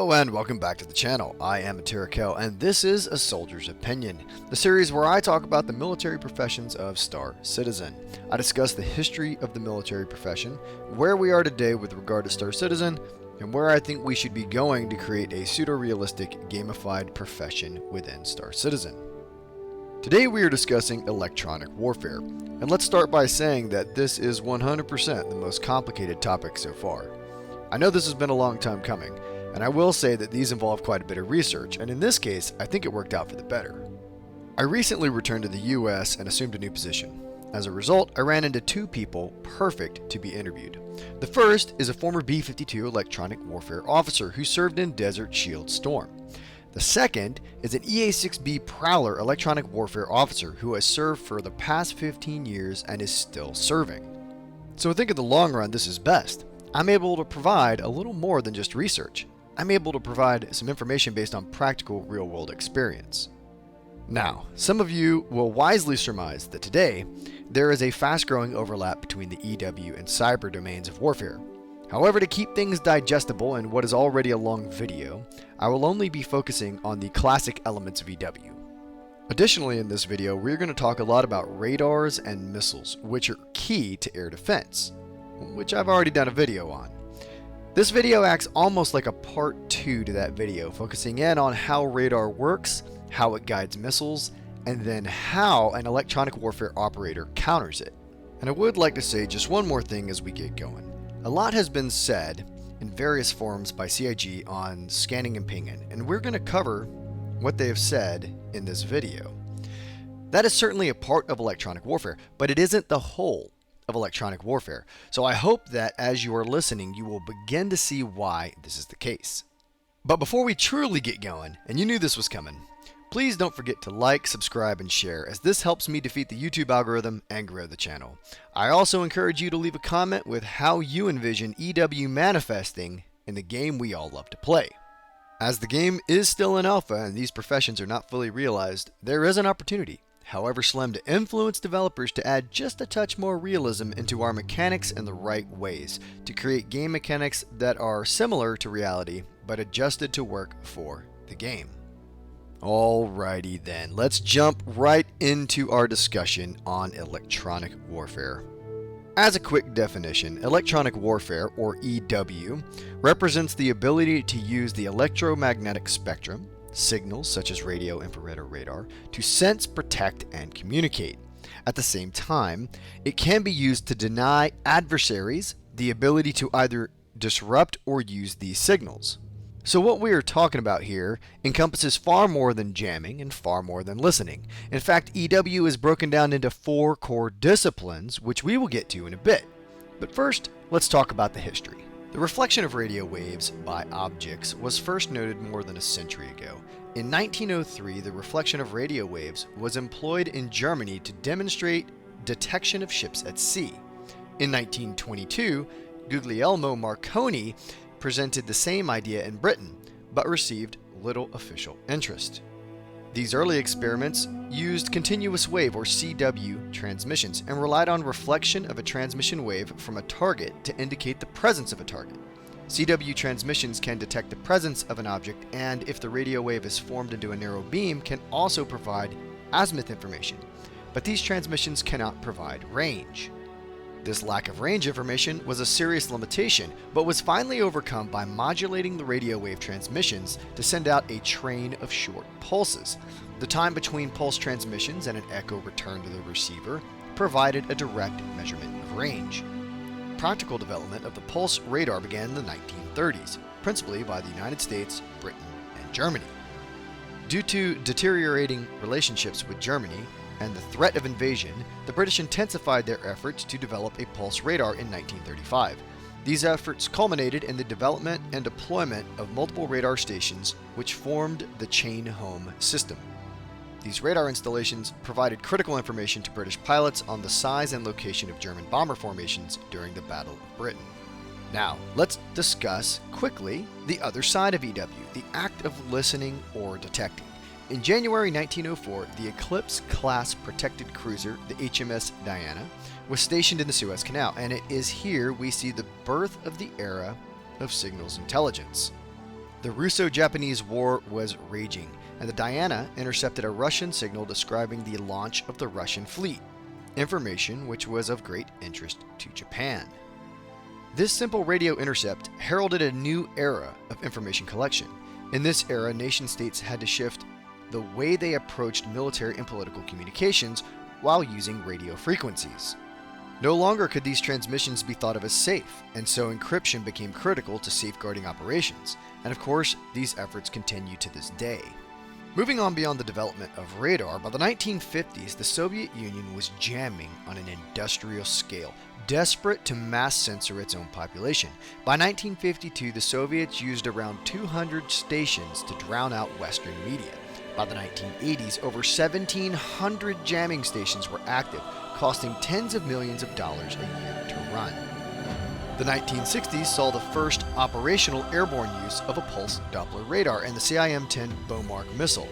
Hello and welcome back to the channel. I am attira.kell and this is A Soldier's Opinion, the series where I talk about the military professions of Star Citizen. I discuss the history of the military profession, where we are today with regard to Star Citizen, and where I think we should be going to create a pseudo-realistic gamified profession within Star Citizen. Today we are discussing electronic warfare, and let's start by saying that this is 100% the most complicated topic so far. I know this has been a long time coming, and I will say that these involve quite a bit of research, and in this case, I think it worked out for the better. I recently returned to the US and assumed a new position. As a result, I ran into two people perfect to be interviewed. The first is a former B-52 electronic warfare officer who served in Desert Shield Storm. The second is an EA-6B Prowler electronic warfare officer who has served for the past 15 years and is still serving. So I think in the long run this is best. I'm able to provide a little more than just research. I'm able to provide some information based on practical real-world experience. Now, some of you will wisely surmise that today, there is a fast-growing overlap between the EW and cyber domains of warfare. However, to keep things digestible in what is already a long video, I will only be focusing on the classic elements of EW. Additionally, in this video, we're going to talk a lot about radars and missiles, which are key to air defense, which I've already done a video on. This video acts almost like a part 2 to that video, focusing in on how radar works, how it guides missiles, and then how an electronic warfare operator counters it. And I would like to say just one more thing as we get going. A lot has been said in various forums by CIG on scanning and pinging, and we're going to cover what they have said in this video. That is certainly a part of electronic warfare, but it isn't the whole of electronic warfare. So I hope that as you are listening, you will begin to see why this is the case. But before we truly get going, and you knew this was coming, please don't forget to like, subscribe, and share, as this helps me defeat the YouTube algorithm and grow the channel. I also encourage you to leave a comment with how you envision EW manifesting in the game we all love to play. As the game is still in alpha and these professions are not fully realized, there is an opportunity, however slim, to influence developers to add just a touch more realism into our mechanics in the right ways, to create game mechanics that are similar to reality, but adjusted to work for the game. Alrighty then, let's jump right into our discussion on electronic warfare. As a quick definition, electronic warfare, or EW, represents the ability to use the electromagnetic spectrum, signals such as radio, infrared, or radar, to sense, protect, and communicate. At the same time, it can be used to deny adversaries the ability to either disrupt or use these signals. So what we are talking about here encompasses far more than jamming and far more than listening. In fact, EW is broken down into 4 core disciplines, which we will get to in a bit. But first, let's talk about the history. The reflection of radio waves by objects was first noted more than a century ago. In 1903, the reflection of radio waves was employed in Germany to demonstrate detection of ships at sea. In 1922, Guglielmo Marconi presented the same idea in Britain, but received little official interest. These early experiments used continuous wave, or CW, transmissions and relied on reflection of a transmission wave from a target to indicate the presence of a target. CW transmissions can detect the presence of an object, and if the radio wave is formed into a narrow beam, can also provide azimuth information, but these transmissions cannot provide range. This lack of range information was a serious limitation, but was finally overcome by modulating the radio wave transmissions to send out a train of short pulses. The time between pulse transmissions and an echo return to the receiver provided a direct measurement of range. Practical development of the pulse radar began in the 1930s, principally by the United States, Britain, and Germany. Due to deteriorating relationships with Germany and the threat of invasion, the British intensified their efforts to develop a pulse radar in 1935. These efforts culminated in the development and deployment of multiple radar stations, which formed the Chain Home system. These radar installations provided critical information to British pilots on the size and location of German bomber formations during the Battle of Britain. Now, let's discuss quickly the other side of EW, the act of listening or detecting. In January 1904, the Eclipse-class protected cruiser, the HMS Diana, was stationed in the Suez Canal, and it is here we see the birth of the era of signals intelligence. The Russo-Japanese War was raging, and the Diana intercepted a Russian signal describing the launch of the Russian fleet, information which was of great interest to Japan. This simple radio intercept heralded a new era of information collection. In this era, nation-states had to shift the way they approached military and political communications while using radio frequencies. No longer could these transmissions be thought of as safe, and so encryption became critical to safeguarding operations. And of course, these efforts continue to this day. Moving on beyond the development of radar, by the 1950s, the Soviet Union was jamming on an industrial scale, desperate to mass censor its own population. By 1952, the Soviets used around 200 stations to drown out Western media. By the 1980s, over 1,700 jamming stations were active, costing tens of millions of dollars a year to run. The 1960s saw the first operational airborne use of a pulse Doppler radar and the a.m.m.o Bomark missile,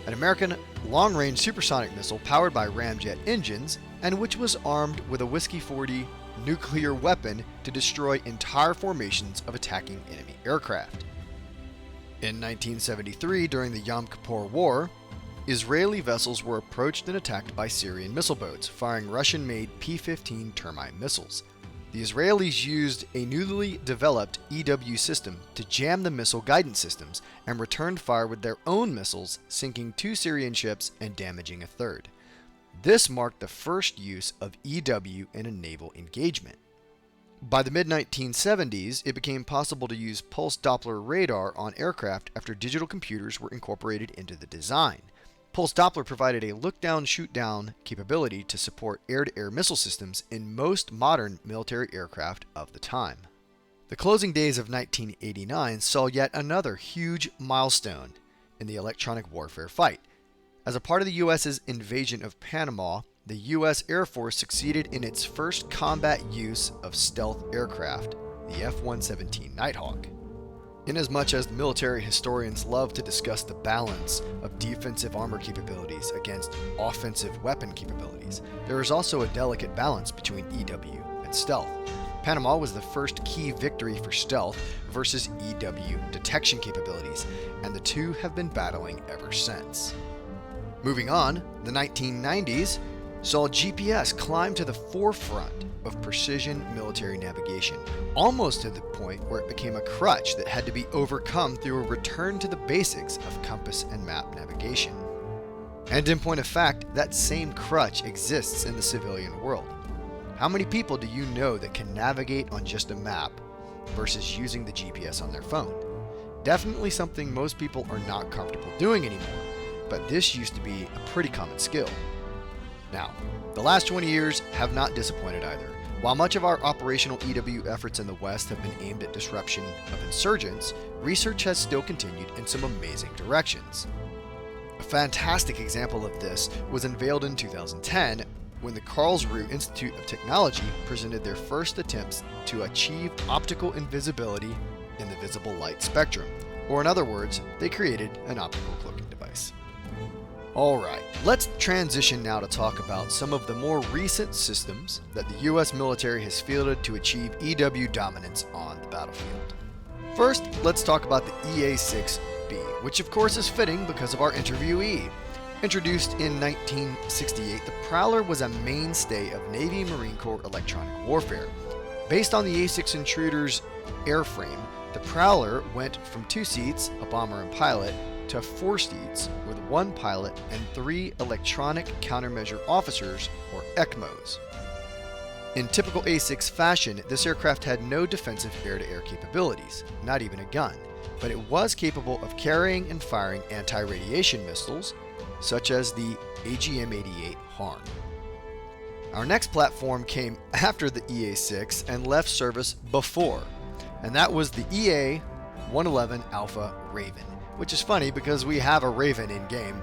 an American long-range supersonic missile powered by ramjet engines and which was armed with a Whiskey 40 nuclear weapon to destroy entire formations of attacking enemy aircraft. In 1973, during the Yom Kippur War, Israeli vessels were approached and attacked by Syrian missile boats, firing Russian-made P-15 Termite missiles. The Israelis used a newly developed EW system to jam the missile guidance systems and returned fire with their own missiles, sinking 2 Syrian ships and damaging a third. This marked the first use of EW in a naval engagement. By the mid-1970s, it became possible to use pulse Doppler radar on aircraft after digital computers were incorporated into the design. Pulse Doppler provided a look-down, shoot-down capability to support air-to-air missile systems in most modern military aircraft of the time. The closing days of 1989 saw yet another huge milestone in the electronic warfare fight. As a part of the U.S.'s invasion of Panama, the U.S. Air Force succeeded in its first combat use of stealth aircraft, the F-117 Nighthawk. Inasmuch as the military historians love to discuss the balance of defensive armor capabilities against offensive weapon capabilities, there is also a delicate balance between EW and stealth. Panama was the first key victory for stealth versus EW detection capabilities, and the two have been battling ever since. Moving on, the 1990s saw GPS climb to the forefront of precision military navigation, almost to the point where it became a crutch that had to be overcome through a return to the basics of compass and map navigation. And in point of fact, that same crutch exists in the civilian world. How many people do you know that can navigate on just a map versus using the GPS on their phone? Definitely something most people are not comfortable doing anymore, but this used to be a pretty common skill. Now, the last 20 years have not disappointed either. While much of our operational EW efforts in the West have been aimed at disruption of insurgents, research has still continued in some amazing directions. A fantastic example of this was unveiled in 2010 when the Karlsruhe Institute of Technology presented their first attempts to achieve optical invisibility in the visible light spectrum, or in other words, they created an optical cloaking device. Alright, let's transition now to talk about some of the more recent systems that the US military has fielded to achieve EW dominance on the battlefield. First, let's talk about the EA-6B, which of course is fitting because of our interviewee. Introduced in 1968, the Prowler was a mainstay of Navy and Marine Corps electronic warfare. Based on the A-6 Intruder's airframe, the Prowler went from 2 seats, a bomber and pilot, to 4 seats with 1 pilot and 3 electronic countermeasure officers, or a.m.m.os. In typical A-6 fashion, this aircraft had no defensive air-to-air capabilities, not even a gun, but it was capable of carrying and firing anti-radiation missiles, such as the AGM-88 HARM. Our next platform came after the EA-6 and left service before, and that was the EA-111 Alpha Raven, which is funny because we have a Raven in-game,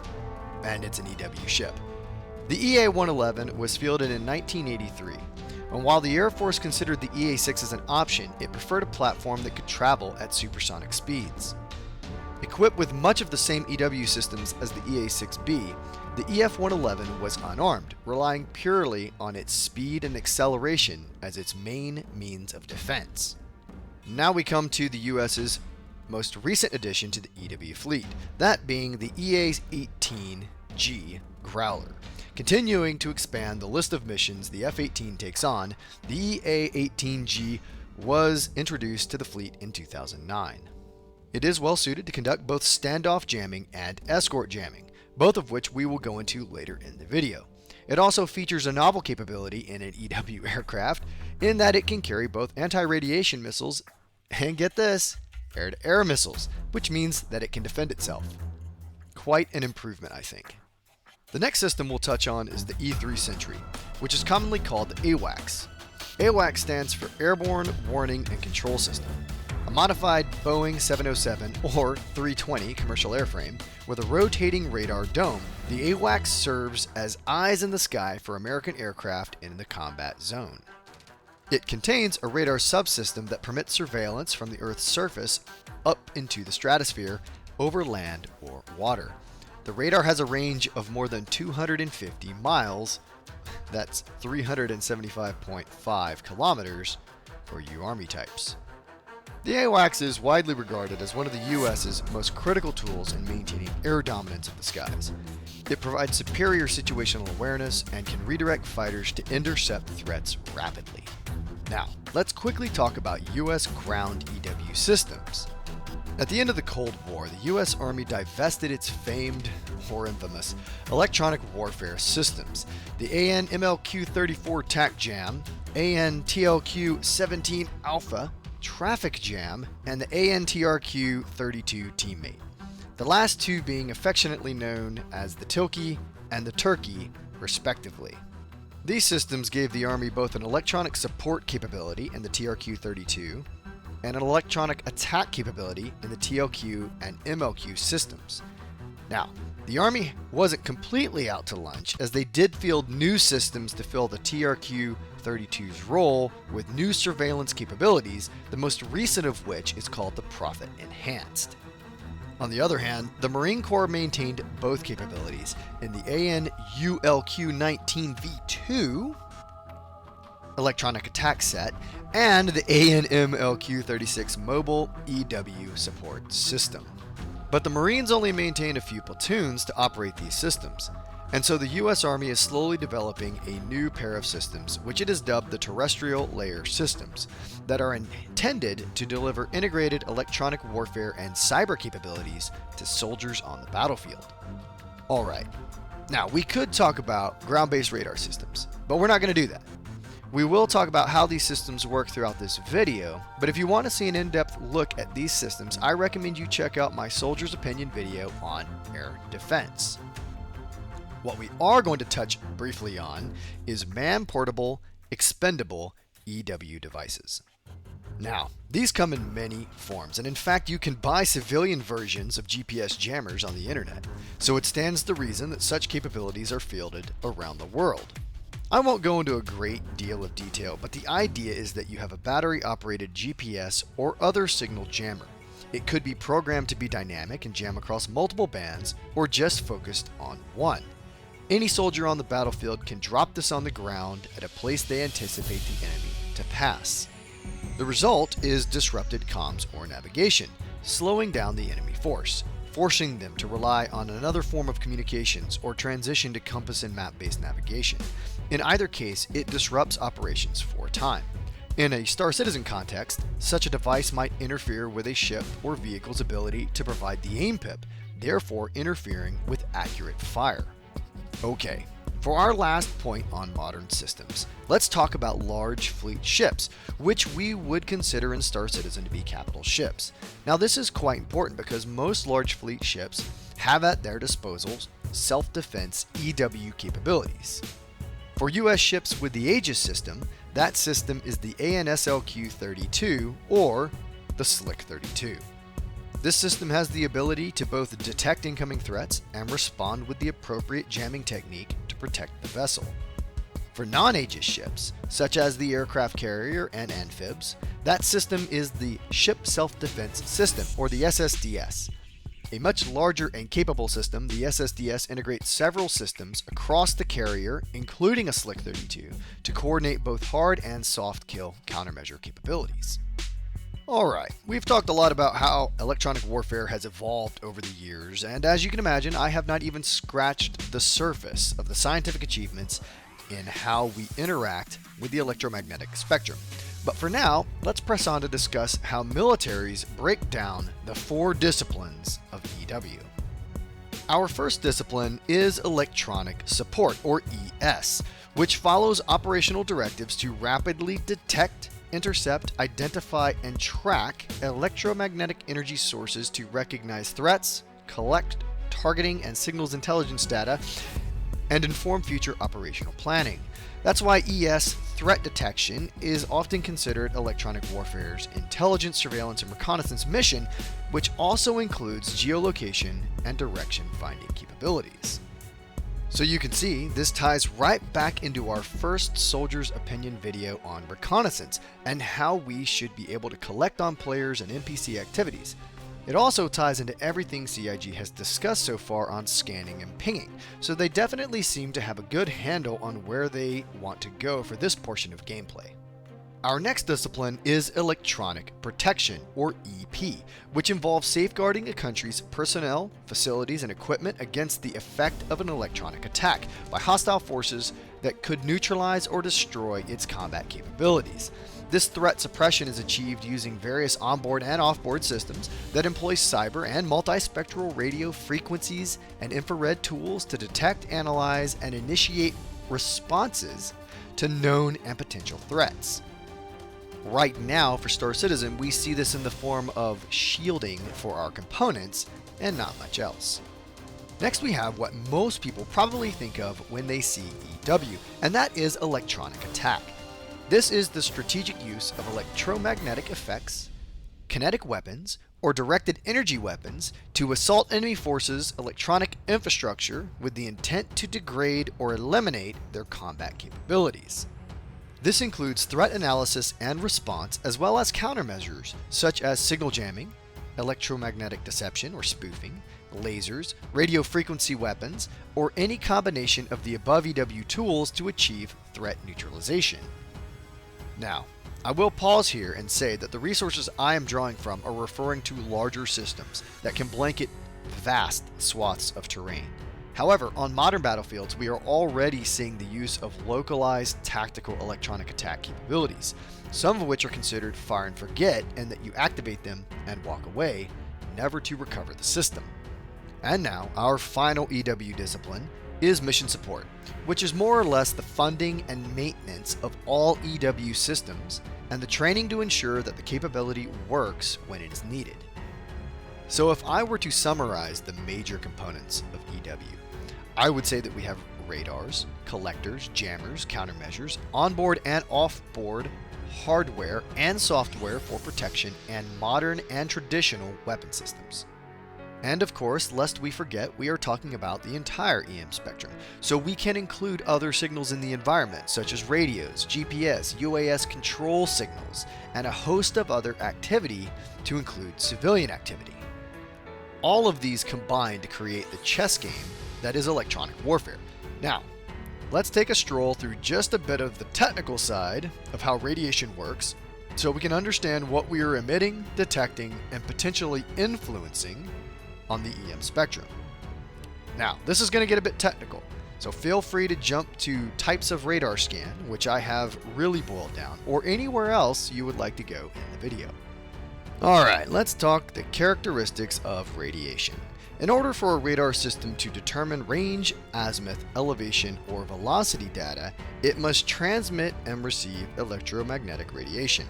and it's an EW ship. The EA-111 was fielded in 1983, and while the Air Force considered the EA-6 as an option, it preferred a platform that could travel at supersonic speeds. Equipped with much of the same EW systems as the EA-6B, the EF-111 was unarmed, relying purely on its speed and acceleration as its main means of defense. Now we come to the US's most recent addition to the EW fleet, that being the EA-18G Growler. Continuing to expand the list of missions the F-18 takes on, the EA-18G was introduced to the fleet in 2009. It is well suited to conduct both standoff jamming and escort jamming, both of which we will go into later in the video. It also features a novel capability in an EW aircraft in that it can carry both anti-radiation missiles and, get this, air-to-air missiles, which means that it can defend itself. Quite an improvement, I think. The next system we'll touch on is the E-3 Sentry, which is commonly called the AWACS. AWACS stands for Airborne Warning and Control System. A modified Boeing 707 or 320 commercial airframe with a rotating radar dome, the AWACS serves as eyes in the sky for American aircraft in the combat zone. It contains a radar subsystem that permits surveillance from the Earth's surface up into the stratosphere, over land or water. The radar has a range of more than 250 miles, that's 375.5 kilometers for you Army types. The AWACS is widely regarded as one of the US's most critical tools in maintaining air dominance of the skies. It provides superior situational awareness and can redirect fighters to intercept threats rapidly. Now, let's quickly talk about US ground EW systems. At the end of the Cold War, the US Army divested its famed, or infamous, electronic warfare systems, the a.m.m.o. 34 TAC Jam, ANTLQ-17 Alpha, Traffic Jam, and the ANTRQ-32 Teammate. The last two being affectionately known as the Tilky and the Turkey, respectively. These systems gave the Army both an electronic support capability in the TRQ-32 and an electronic attack capability in the TLQ and MLQ systems. Now, the Army wasn't completely out to lunch, as they did field new systems to fill the TRQ-32's role with new surveillance capabilities, the most recent of which is called the Prophet Enhanced. On the other hand, the Marine Corps maintained both capabilities in the AN/ULQ-19V2 electronic attack set and the AN/MLQ-36 mobile EW support system. But the Marines only maintain a few platoons to operate these systems, and so the US Army is slowly developing a new pair of systems, which it has dubbed the terrestrial layer systems, that are intended to deliver integrated electronic warfare and cyber capabilities to soldiers on the battlefield. Alright, now we could talk about ground-based radar systems, but we're not going to do that. We will talk about how these systems work throughout this video, but if you want to see an in-depth look at these systems, I recommend you check out my Soldier's Opinion video on air defense. What we are going to touch briefly on is man-portable, expendable EW devices. Now, these come in many forms, and in fact you can buy civilian versions of GPS jammers on the internet, so it stands to reason that such capabilities are fielded around the world. I won't go into a great deal of detail, but the idea is that you have a battery-operated GPS or other signal jammer. It could be programmed to be dynamic and jam across multiple bands, or just focused on one. Any soldier on the battlefield can drop this on the ground at a place they anticipate the enemy to pass. The result is disrupted comms or navigation, slowing down the enemy force, forcing them to rely on another form of communications or transition to compass and map-based navigation. In either case, it disrupts operations for a time. In a Star Citizen context, such a device might interfere with a ship or vehicle's ability to provide the AIM-PIP, therefore interfering with accurate fire. Okay, for our last point on modern systems, let's talk about large fleet ships, which we would consider in Star Citizen to be capital ships. Now this is quite important because most large fleet ships have at their disposal self-defense EW capabilities. For US ships with the Aegis system, that system is the ANSLQ-32 or the Slick-32. This system has the ability to both detect incoming threats and respond with the appropriate jamming technique to protect the vessel. For non-Aegis ships, such as the aircraft carrier and amphibs, that system is the Ship Self-Defense System, or the SSDS. A much larger and capable system, the SSDS integrates several systems across the carrier, including a Slick-32, to coordinate both hard and soft kill countermeasure capabilities. Alright, we've talked a lot about how electronic warfare has evolved over the years, and as you can imagine, I have not even scratched the surface of the scientific achievements in how we interact with the electromagnetic spectrum. But for now, let's press on to discuss how militaries break down the 4 disciplines of EW. Our first discipline is electronic support, or ES, which follows operational directives to rapidly detect, intercept, identify, and track electromagnetic energy sources to recognize threats, collect targeting and signals intelligence data, and inform future operational planning. That's why ES threat detection is often considered electronic warfare's intelligence, surveillance, and reconnaissance mission, which also includes geolocation and direction finding capabilities. So you can see, this ties right back into our first Soldier's Opinion video on reconnaissance and how we should be able to collect on players and NPC activities. It also ties into everything CIG has discussed so far on scanning and pinging, so they definitely seem to have a good handle on where they want to go for this portion of gameplay. Our next discipline is electronic protection, or EP, which involves safeguarding a country's personnel, facilities, and equipment against the effect of an electronic attack by hostile forces that could neutralize or destroy its combat capabilities. This threat suppression is achieved using various onboard and offboard systems that employ cyber and multispectral radio frequencies and infrared tools to detect, analyze, and initiate responses to known and potential threats. Right now, for Star Citizen, we see this in the form of shielding for our components and not much else. Next, we have what most people probably think of when they see EW, and that is electronic attack. This is the strategic use of electromagnetic effects, kinetic weapons, or directed energy weapons to assault enemy forces' electronic infrastructure with the intent to degrade or eliminate their combat capabilities. This includes threat analysis and response, as well as countermeasures such as signal jamming, electromagnetic deception or spoofing, lasers, radio frequency weapons, or any combination of the above EW tools to achieve threat neutralization. Now, I will pause here and say that the resources I am drawing from are referring to larger systems that can blanket vast swaths of terrain. However, on modern battlefields, we are already seeing the use of localized tactical electronic attack capabilities, some of which are considered fire and forget, and that you activate them and walk away, never to recover the system. And now, our final EW discipline is mission support, which is more or less the funding and maintenance of all EW systems and the training to ensure that the capability works when it is needed. So if I were to summarize the major components of EW, I would say that we have radars, collectors, jammers, countermeasures, onboard and offboard hardware and software for protection, and modern and traditional weapon systems. And of course, lest we forget, we are talking about the entire EM spectrum, so we can include other signals in the environment, such as radios, GPS, UAS control signals, and a host of other activity to include civilian activity. All of these combine to create the chess game that is electronic warfare. Now, let's take a stroll through just a bit of the technical side of how radiation works, so we can understand what we are emitting, detecting, and potentially influencing on the EM spectrum. Now, this is going to get a bit technical, so feel free to jump to types of radar scan, which I have really boiled down, or anywhere else you would like to go in the video. Alright, let's talk the characteristics of radiation. In order for a radar system to determine range, azimuth, elevation, or velocity data, it must transmit and receive electromagnetic radiation.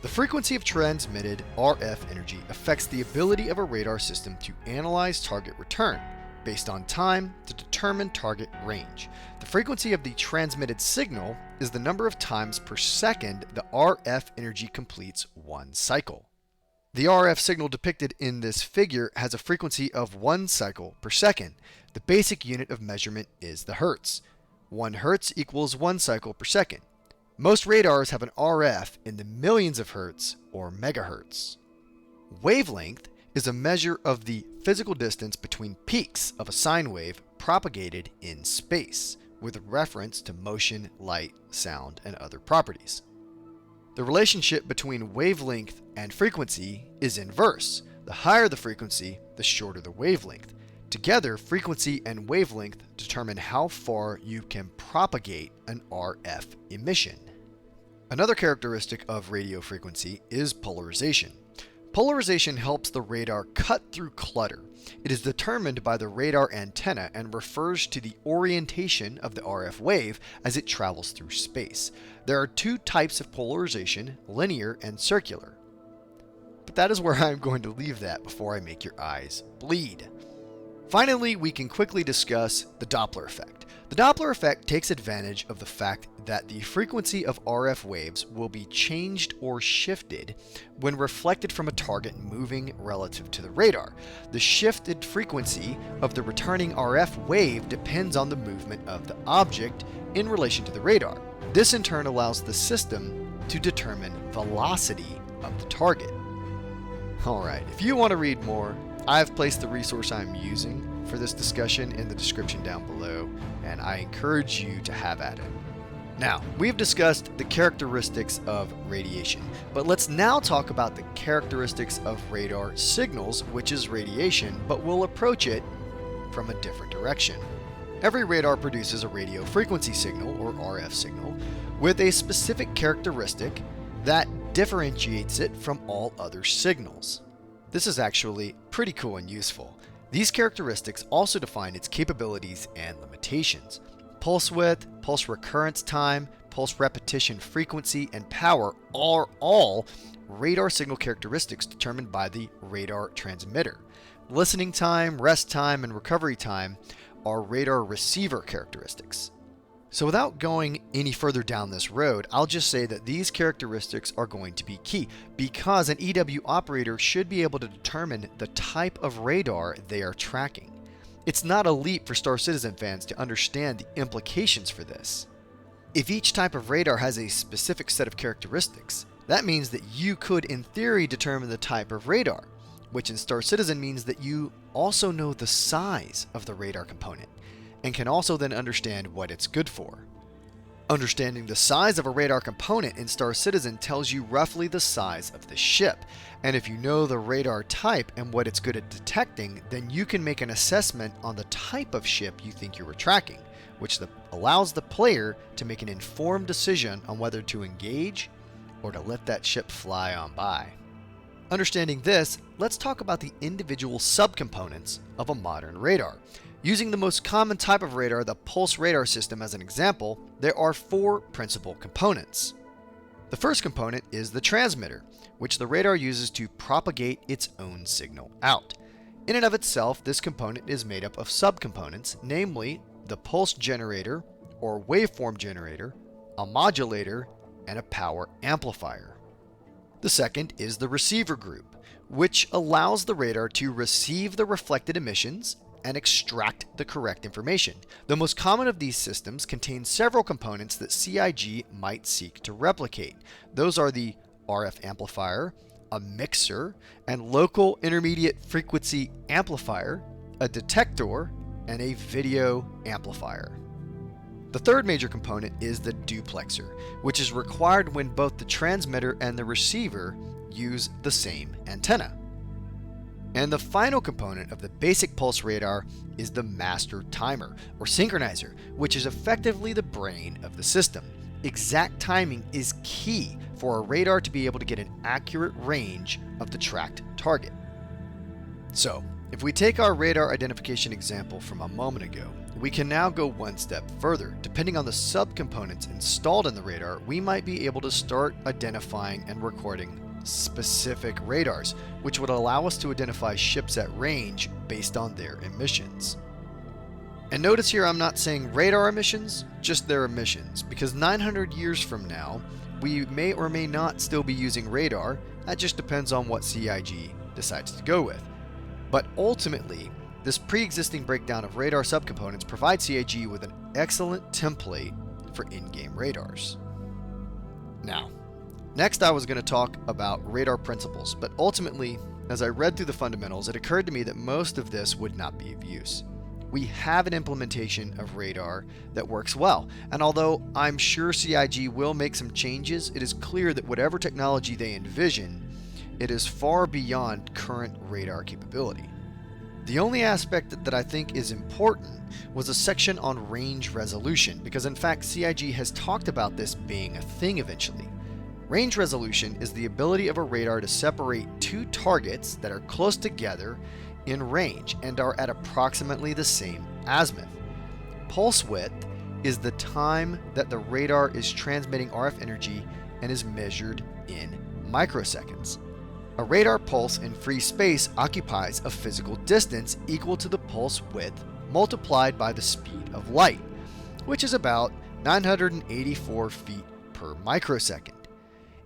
The frequency of transmitted RF energy affects the ability of a radar system to analyze target return, based on time to determine target range. The frequency of the transmitted signal is the number of times per second the RF energy completes one cycle. The RF signal depicted in this figure has a frequency of 1 cycle per second. The basic unit of measurement is the hertz. 1 hertz equals 1 cycle per second. Most radars have an RF in the millions of hertz or megahertz. Wavelength is a measure of the physical distance between peaks of a sine wave propagated in space, with reference to motion, light, sound, and other properties. The relationship between wavelength and frequency is inverse. The higher the frequency, the shorter the wavelength. Together, frequency and wavelength determine how far you can propagate an RF emission. Another characteristic of radio frequency is polarization. Polarization helps the radar cut through clutter. It is determined by the radar antenna and refers to the orientation of the RF wave as it travels through space. There are two types of polarization, linear and circular. But that is where I'm going to leave that before I make your eyes bleed. Finally, we can quickly discuss the Doppler effect. The Doppler effect takes advantage of the fact that the frequency of RF waves will be changed or shifted when reflected from a target moving relative to the radar. The shifted frequency of the returning RF wave depends on the movement of the object in relation to the radar. This in turn allows the system to determine velocity of the target. Alright, if you want to read more, I've placed the resource I'm using for this discussion in the description down below, and I encourage you to have at it. Now, we've discussed the characteristics of radiation, but let's now talk about the characteristics of radar signals, which is radiation, but we'll approach it from a different direction. Every radar produces a radio frequency signal, or RF signal, with a specific characteristic that differentiates it from all other signals. This is actually pretty cool and useful. These characteristics also define its capabilities and limitations. Pulse width, pulse recurrence time, pulse repetition frequency, and power are all radar signal characteristics determined by the radar transmitter. Listening time, rest time, and recovery time are radar receiver characteristics. So without going any further down this road, I'll just say that these characteristics are going to be key because an EW operator should be able to determine the type of radar they are tracking. It's not a leap for Star Citizen fans to understand the implications for this. If each type of radar has a specific set of characteristics, that means that you could in theory determine the type of radar, which in Star Citizen means that you also know the size of the radar component, and can also then understand what it's good for. Understanding the size of a radar component in Star Citizen tells you roughly the size of the ship, and if you know the radar type and what it's good at detecting, then you can make an assessment on the type of ship you think you were tracking, which allows the player to make an informed decision on whether to engage or to let that ship fly on by. Understanding this, let's talk about the individual subcomponents of a modern radar. Using the most common type of radar, the pulse radar system, as an example, there are four principal components. The first component is the transmitter, which the radar uses to propagate its own signal out. In and of itself, this component is made up of subcomponents, namely the pulse generator or waveform generator, a modulator, and a power amplifier. The second is the receiver group, which allows the radar to receive the reflected emissions and extract the correct information. The most common of these systems contain several components that CIG might seek to replicate. Those are the RF amplifier, a mixer, and local intermediate frequency amplifier, a detector, and a video amplifier. The third major component is the duplexer, which is required when both the transmitter and the receiver use the same antenna. And the final component of the basic pulse radar is the master timer, or synchronizer, which is effectively the brain of the system. Exact timing is key for a radar to be able to get an accurate range of the tracked target. So, if we take our radar identification example from a moment ago, we can now go one step further. Depending on the subcomponents installed in the radar, we might be able to start identifying and recording specific radars, which would allow us to identify ships at range based on their emissions. And notice here I'm not saying radar emissions, just their emissions, because 900 years from now, we may or may not still be using radar. That just depends on what CIG decides to go with. But ultimately, this pre-existing breakdown of radar subcomponents provides CIG with an excellent template for in-game radars. Now, next I was going to talk about radar principles, but ultimately, as I read through the fundamentals, it occurred to me that most of this would not be of use. we have an implementation of radar that works well. And although I'm sure CIG will make some changes, it is clear that whatever technology they envision, it is far beyond current radar capability. The only aspect that I think is important was a section on range resolution, because in fact CIG has talked about this being a thing eventually. Range resolution is the ability of a radar to separate two targets that are close together in range and are at approximately the same azimuth. Pulse width is the time that the radar is transmitting RF energy and is measured in microseconds. A radar pulse in free space occupies a physical distance equal to the pulse width multiplied by the speed of light, which is about 984 feet per microsecond.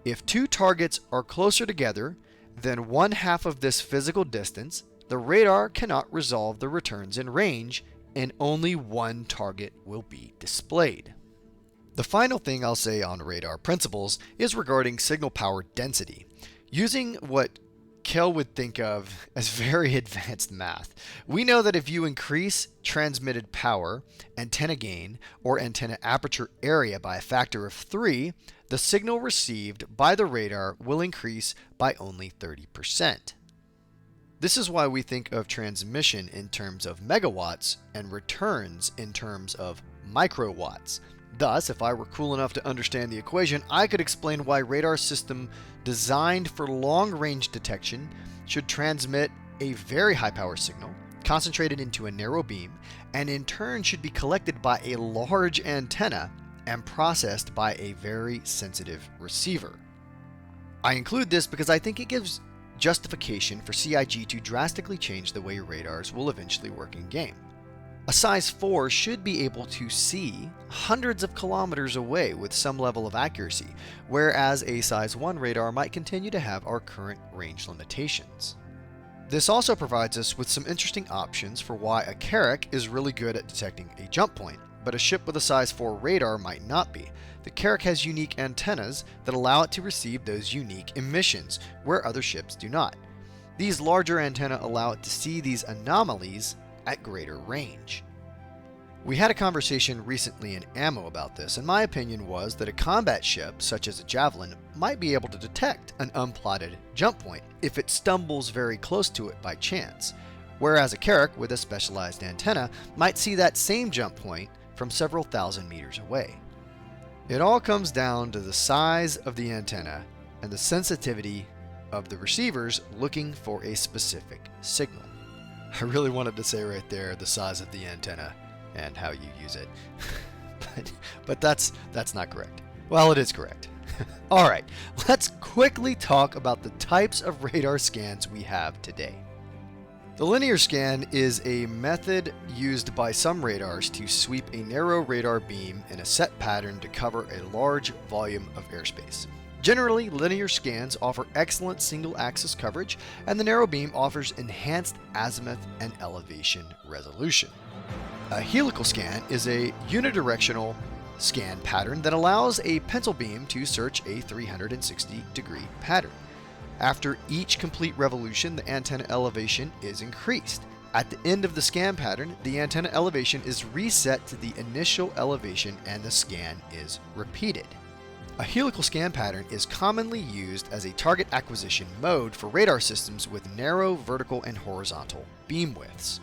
If two targets are closer together than one half of this physical distance, the radar cannot resolve the returns in range, and only one target will be displayed. The final thing I'll say on radar principles is regarding signal power density. Using what Kell would think of as very advanced math, we know that if you increase transmitted power, antenna gain, or antenna aperture area by a factor of 3, the signal received by the radar will increase by only 30%. This is why we think of transmission in terms of megawatts and returns in terms of microwatts. Thus, if I were cool enough to understand the equation, I could explain why radar system designed for long-range detection should transmit a very high-power signal, concentrated into a narrow beam, and in turn should be collected by a large antenna and processed by a very sensitive receiver. I include this because I think it gives justification for CIG to drastically change the way radars will eventually work in game. A size 4 should be able to see hundreds of kilometers away with some level of accuracy, whereas a size 1 radar might continue to have our current range limitations. This also provides us with some interesting options for why a Carrack is really good at detecting a jump point, but a ship with a size 4 radar might not be. The Carrack has unique antennas that allow it to receive those unique emissions, where other ships do not. These larger antennae allow it to see these anomalies at greater range. We had a conversation recently in a.m.m.o about this, and my opinion was that a combat ship, such as a Javelin, might be able to detect an unplotted jump point if it stumbles very close to it by chance, whereas a Carrack with a specialized antenna might see that same jump point from several thousand meters away. It all comes down to the size of the antenna and the sensitivity of the receivers looking for a specific signal. I really wanted to say right there the size of the antenna and how you use it, but that's not correct. Well, it is correct. All right, let's quickly talk about the types of radar scans we have today. The linear scan is a method used by some radars to sweep a narrow radar beam in a set pattern to cover a large volume of airspace. Generally, linear scans offer excellent single-axis coverage, and the narrow beam offers enhanced azimuth and elevation resolution. A helical scan is a unidirectional scan pattern that allows a pencil beam to search a 360-degree pattern. After each complete revolution, the antenna elevation is increased. At the end of the scan pattern, the antenna elevation is reset to the initial elevation and the scan is repeated. A helical scan pattern is commonly used as a target acquisition mode for radar systems with narrow vertical and horizontal beam widths.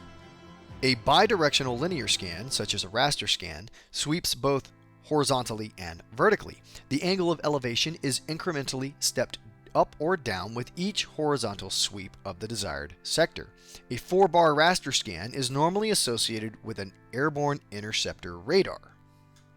A bidirectional linear scan, such as a raster scan, sweeps both horizontally and vertically. The angle of elevation is incrementally stepped up or down with each horizontal sweep of the desired sector. A 4-bar raster scan is normally associated with an airborne interceptor radar.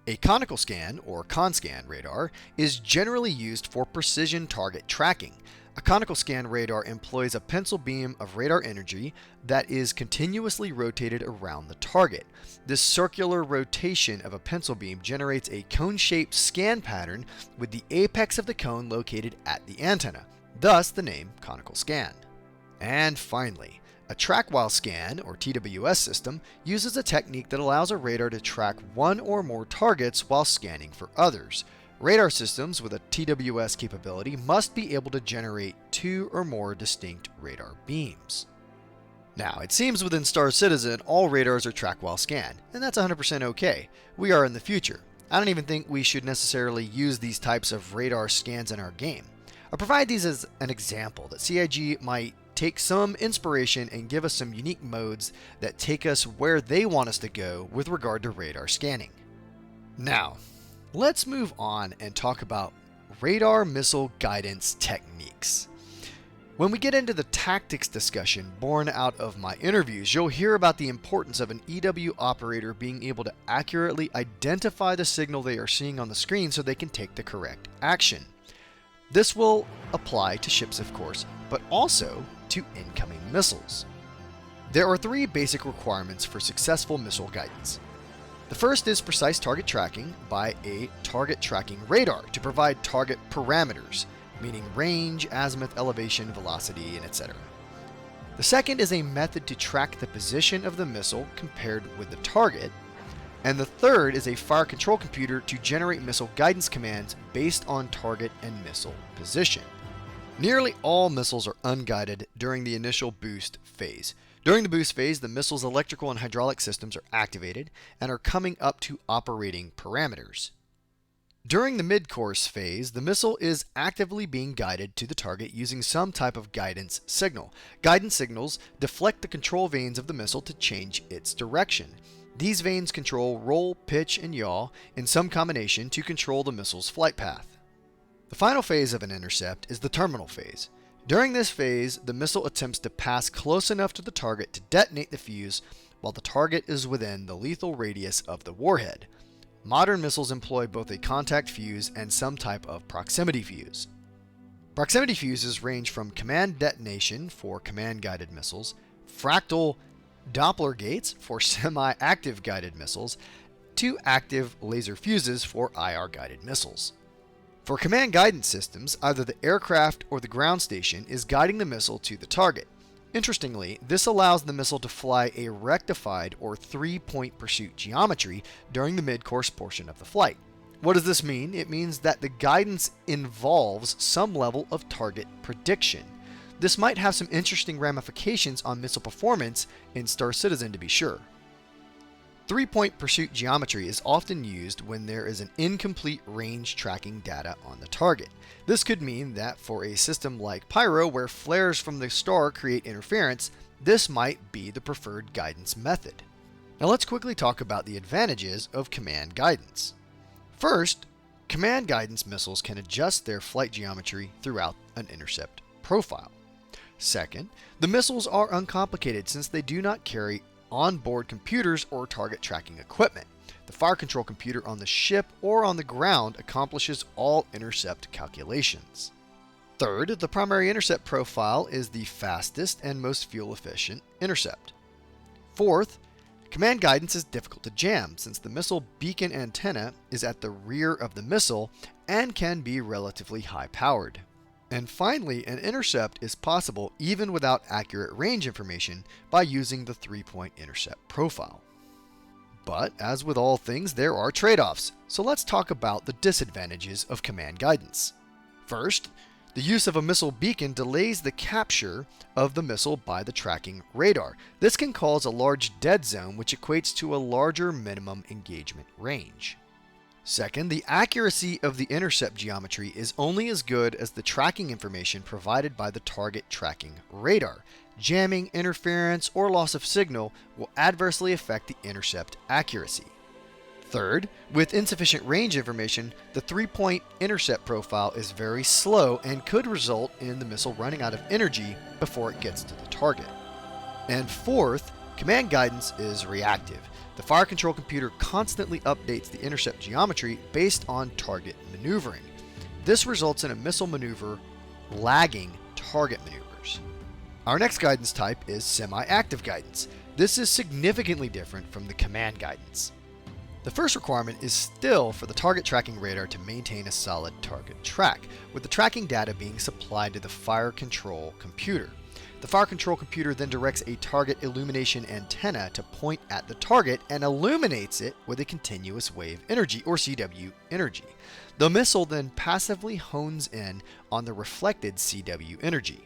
A conical scan, or ConScan radar, is generally used for precision target tracking. A conical scan radar employs a pencil beam of radar energy that is continuously rotated around the target. This circular rotation of a pencil beam generates a cone-shaped scan pattern with the apex of the cone located at the antenna, thus the name conical scan. And finally, a track-while scan, or TWS system, uses a technique that allows a radar to track one or more targets while scanning for others. Radar systems with a TWS capability must be able to generate 2 or more distinct radar beams. Now, it seems within Star Citizen, all radars are track while scanned, and that's 100% okay. We are in the future. I don't even think we should necessarily use these types of radar scans in our game. I provide these as an example that CIG might take some inspiration and give us some unique modes that take us where they want us to go with regard to radar scanning. Now, let's move on and talk about radar missile guidance techniques. When we get into the tactics discussion born out of my interviews, you'll hear about the importance of an EW operator being able to accurately identify the signal they are seeing on the screen so they can take the correct action. This will apply to ships, of course, but also to incoming missiles. There are three basic requirements for successful missile guidance. The first is precise target tracking by a target tracking radar to provide target parameters, meaning range, azimuth, elevation, velocity, and etc. The second is a method to track the position of the missile compared with the target. And the third is a fire control computer to generate missile guidance commands based on target and missile position. Nearly all missiles are unguided during the initial boost phase. During the boost phase, the missile's electrical and hydraulic systems are activated and are coming up to operating parameters. During the mid-course phase, the missile is actively being guided to the target using some type of guidance signal. Guidance signals deflect the control vanes of the missile to change its direction. These vanes control roll, pitch, and yaw in some combination to control the missile's flight path. The final phase of an intercept is the terminal phase. During this phase, the missile attempts to pass close enough to the target to detonate the fuse while the target is within the lethal radius of the warhead. Modern missiles employ both a contact fuse and some type of proximity fuse. Proximity fuses range from command detonation for command-guided missiles, fractal Doppler gates for semi-active guided missiles, to active laser fuses for IR-guided missiles. For command guidance systems, either the aircraft or the ground station is guiding the missile to the target. Interestingly, this allows the missile to fly a rectified or three-point pursuit geometry during the mid-course portion of the flight. What does this mean? It means that the guidance involves some level of target prediction. This might have some interesting ramifications on missile performance in Star Citizen, to be sure. Three-point pursuit geometry is often used when there is an incomplete range tracking data on the target. This could mean that for a system like Pyro, where flares from the star create interference, this might be the preferred guidance method. Now let's quickly talk about the advantages of command guidance. First, command guidance missiles can adjust their flight geometry throughout an intercept profile. Second, the missiles are uncomplicated since they do not carry onboard computers or target tracking equipment. The fire control computer on the ship or on the ground accomplishes all intercept calculations. Third, the primary intercept profile is the fastest and most fuel-efficient intercept. Fourth, command guidance is difficult to jam since the missile beacon antenna is at the rear of the missile and can be relatively high-powered. And finally, an intercept is possible even without accurate range information by using the three-point intercept profile. But as with all things, there are trade-offs, so let's talk about the disadvantages of command guidance. First, the use of a missile beacon delays the capture of the missile by the tracking radar. This can cause a large dead zone, which equates to a larger minimum engagement range. Second, the accuracy of the intercept geometry is only as good as the tracking information provided by the target tracking radar. Jamming, interference, or loss of signal will adversely affect the intercept accuracy. Third, with insufficient range information, the three-point intercept profile is very slow and could result in the missile running out of energy before it gets to the target. And fourth, command guidance is reactive. The fire control computer constantly updates the intercept geometry based on target maneuvering. This results in a missile maneuver lagging target maneuvers. Our next guidance type is semi-active guidance. This is significantly different from the command guidance. The first requirement is still for the target tracking radar to maintain a solid target track, with the tracking data being supplied to the fire control computer. The fire control computer then directs a target illumination antenna to point at the target and illuminates it with a continuous wave energy, or CW energy. The missile then passively hones in on the reflected CW energy.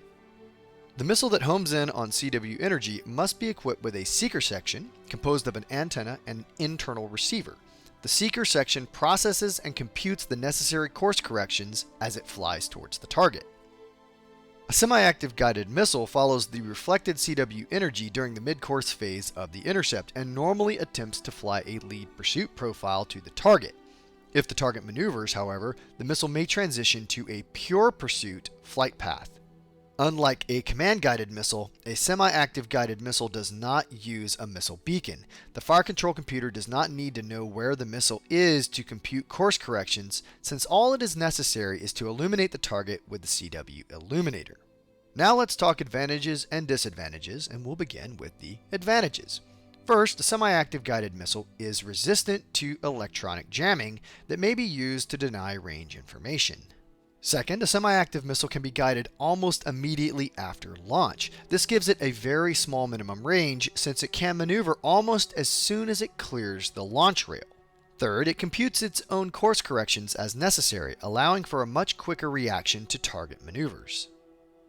The missile that homes in on CW energy must be equipped with a seeker section composed of an antenna and an internal receiver. The seeker section processes and computes the necessary course corrections as it flies towards the target. A semi-active guided missile follows the reflected CW energy during the mid-course phase of the intercept and normally attempts to fly a lead pursuit profile to the target. If the target maneuvers, however, the missile may transition to a pure pursuit flight path. Unlike a command-guided missile, a semi-active guided missile does not use a missile beacon. The fire control computer does not need to know where the missile is to compute course corrections, since all it is necessary is to illuminate the target with the CW illuminator. Now let's talk advantages and disadvantages, and we'll begin with the advantages. First, a semi-active guided missile is resistant to electronic jamming that may be used to deny range information. Second, a semi-active missile can be guided almost immediately after launch. This gives it a very small minimum range since it can maneuver almost as soon as it clears the launch rail. Third, it computes its own course corrections as necessary, allowing for a much quicker reaction to target maneuvers.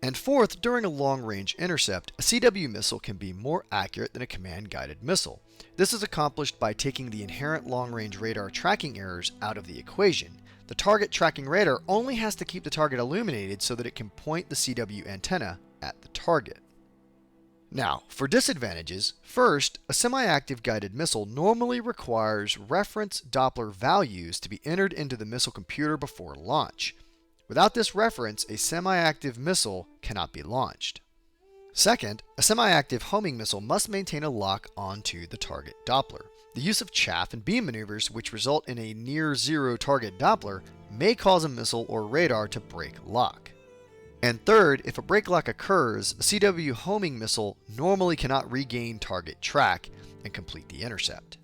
And fourth, during a long-range intercept, a CW missile can be more accurate than a command-guided missile. This is accomplished by taking the inherent long-range radar tracking errors out of the equation. The target tracking radar only has to keep the target illuminated so that it can point the CW antenna at the target. Now, for disadvantages, first, a semi-active guided missile normally requires reference Doppler values to be entered into the missile computer before launch. Without this reference, a semi-active missile cannot be launched. Second, a semi-active homing missile must maintain a lock onto the target Doppler. The use of chaff and beam maneuvers, which result in a near-zero target Doppler, may cause a missile or radar to break lock. And third, if a break lock occurs, a CW homing missile normally cannot regain target track and complete the intercept.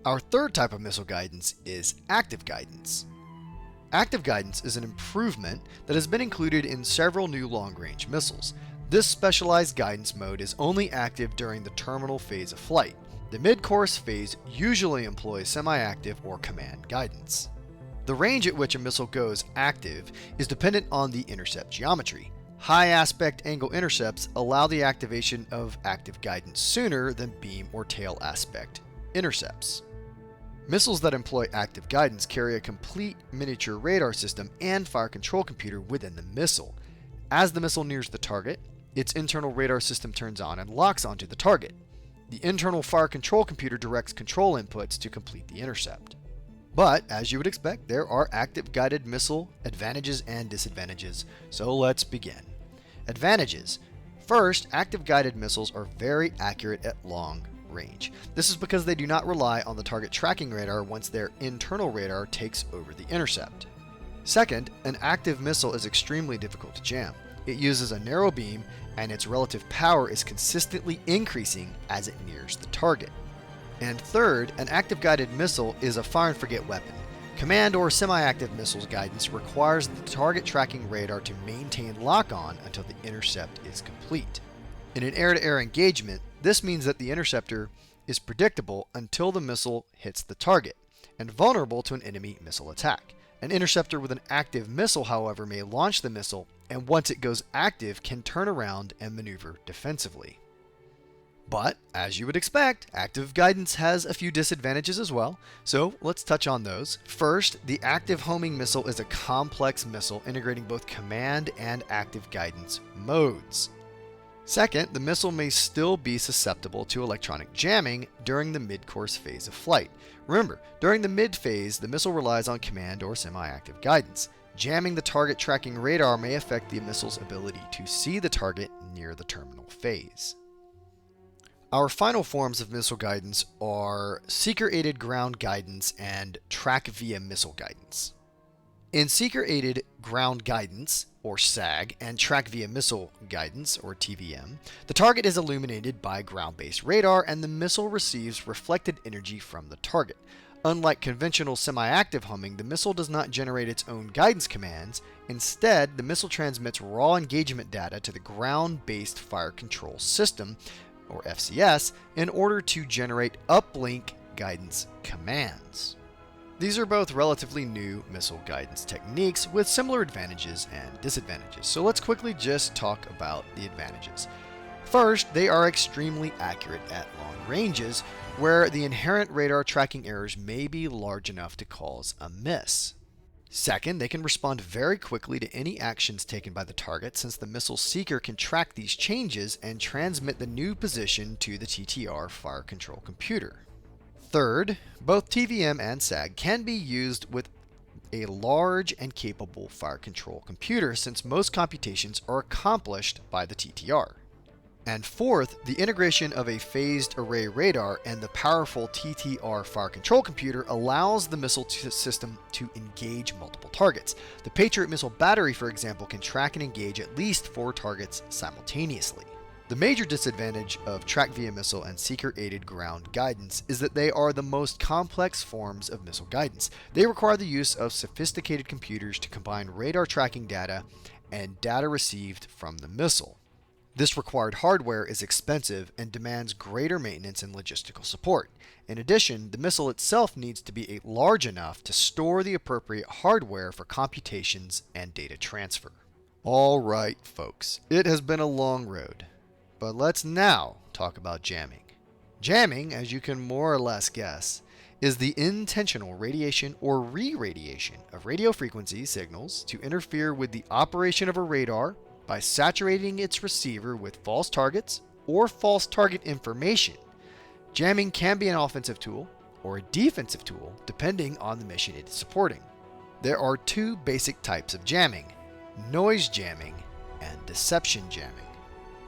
Our third type of missile guidance is active guidance. Active guidance is an improvement that has been included in several new long-range missiles. This specialized guidance mode is only active during the terminal phase of flight. The mid-course phase usually employs semi-active or command guidance. The range at which a missile goes active is dependent on the intercept geometry. High aspect angle intercepts allow the activation of active guidance sooner than beam or tail aspect intercepts. Missiles that employ active guidance carry a complete miniature radar system and fire control computer within the missile. As the missile nears the target, its internal radar system turns on and locks onto the target. The internal fire control computer directs control inputs to complete the intercept. But, as you would expect, there are active guided missile advantages and disadvantages, so let's begin. Advantages. First, active guided missiles are very accurate at long range. This is because they do not rely on the target tracking radar once their internal radar takes over the intercept. Second, an active missile is extremely difficult to jam. It uses a narrow beam, and its relative power is consistently increasing as it nears the target. And third, an active guided missile is a fire-and-forget weapon. Command or semi-active missiles guidance requires the target tracking radar to maintain lock-on until the intercept is complete. In an air-to-air engagement, this means that the interceptor is predictable until the missile hits the target, and vulnerable to an enemy missile attack. An interceptor with an active missile, however, may launch the missile, and once it goes active, can turn around and maneuver defensively. But, as you would expect, active guidance has a few disadvantages as well, so let's touch on those. First, the active homing missile is a complex missile integrating both command and active guidance modes. Second, the missile may still be susceptible to electronic jamming during the mid-course phase of flight. Remember, during the mid-phase, the missile relies on command or semi-active guidance. Jamming the target tracking radar may affect the missile's ability to see the target near the terminal phase. Our final forms of missile guidance are seeker-aided ground guidance and track via missile guidance. In seeker-aided ground guidance, or SAG, and track via missile guidance, or TVM, the target is illuminated by ground-based radar and the missile receives reflected energy from the target. Unlike conventional semi-active homing, the missile does not generate its own guidance commands. Instead, the missile transmits raw engagement data to the ground-based fire control system, or FCS, in order to generate uplink guidance commands. These are both relatively new missile guidance techniques with similar advantages and disadvantages, so let's quickly just talk about the advantages. First, they are extremely accurate at long ranges, where the inherent radar tracking errors may be large enough to cause a miss. Second, they can respond very quickly to any actions taken by the target, since the missile seeker can track these changes and transmit the new position to the TTR fire control computer. Third, both TVM and SAG can be used with a large and capable fire control computer, since most computations are accomplished by the TTR. And fourth, the integration of a phased array radar and the powerful TTR fire control computer allows the missile system to engage multiple targets. The Patriot missile battery, for example, can track and engage at least 4 targets simultaneously. The major disadvantage of track via missile and seeker-aided ground guidance is that they are the most complex forms of missile guidance. They require the use of sophisticated computers to combine radar tracking data and data received from the missile. This required hardware is expensive and demands greater maintenance and logistical support. In addition, the missile itself needs to be large enough to store the appropriate hardware for computations and data transfer. All right, folks, it has been a long road. But let's now talk about jamming. Jamming, as you can more or less guess, is the intentional radiation or re-radiation of radio frequency signals to interfere with the operation of a radar by saturating its receiver with false targets or false target information. Jamming can be an offensive tool or a defensive tool depending on the mission it is supporting. There are 2 basic types of jamming: noise jamming and deception jamming.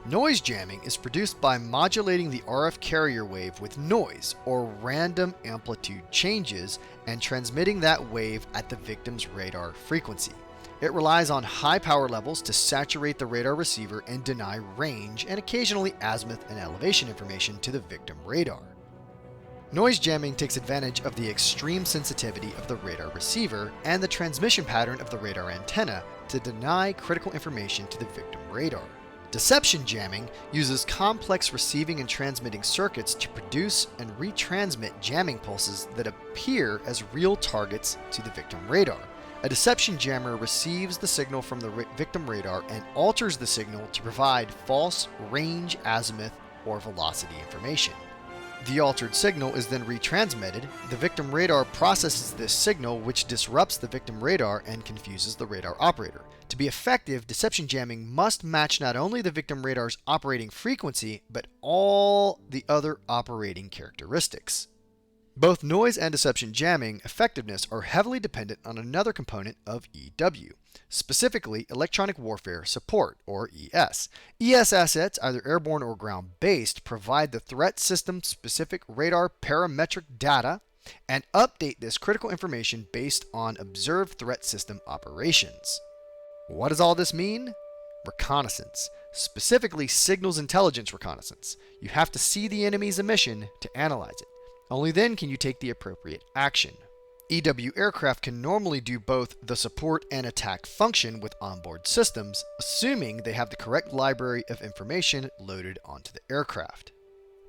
Noise jamming is produced by modulating the RF carrier wave with noise or random amplitude changes and transmitting that wave at the victim's radar frequency. It relies on high power levels to saturate the radar receiver and deny range and occasionally azimuth and elevation information to the victim radar. Noise jamming takes advantage of the extreme sensitivity of the radar receiver and the transmission pattern of the radar antenna to deny critical information to the victim radar. Deception jamming uses complex receiving and transmitting circuits to produce and retransmit jamming pulses that appear as real targets to the victim radar. A deception jammer receives the signal from the victim radar and alters the signal to provide false range, azimuth, or velocity information. The altered signal is then retransmitted. The victim radar processes this signal, which disrupts the victim radar and confuses the radar operator. To be effective, deception jamming must match not only the victim radar's operating frequency, but all the other operating characteristics. Both noise and deception jamming effectiveness are heavily dependent on another component of EW, specifically Electronic Warfare Support, or ES. ES assets, either airborne or ground-based, provide the threat system-specific radar parametric data and update this critical information based on observed threat system operations. What does all this mean? Reconnaissance, specifically signals intelligence reconnaissance. You have to see the enemy's emission to analyze it. Only then can you take the appropriate action. EW aircraft can normally do both the support and attack function with onboard systems, assuming they have the correct library of information loaded onto the aircraft.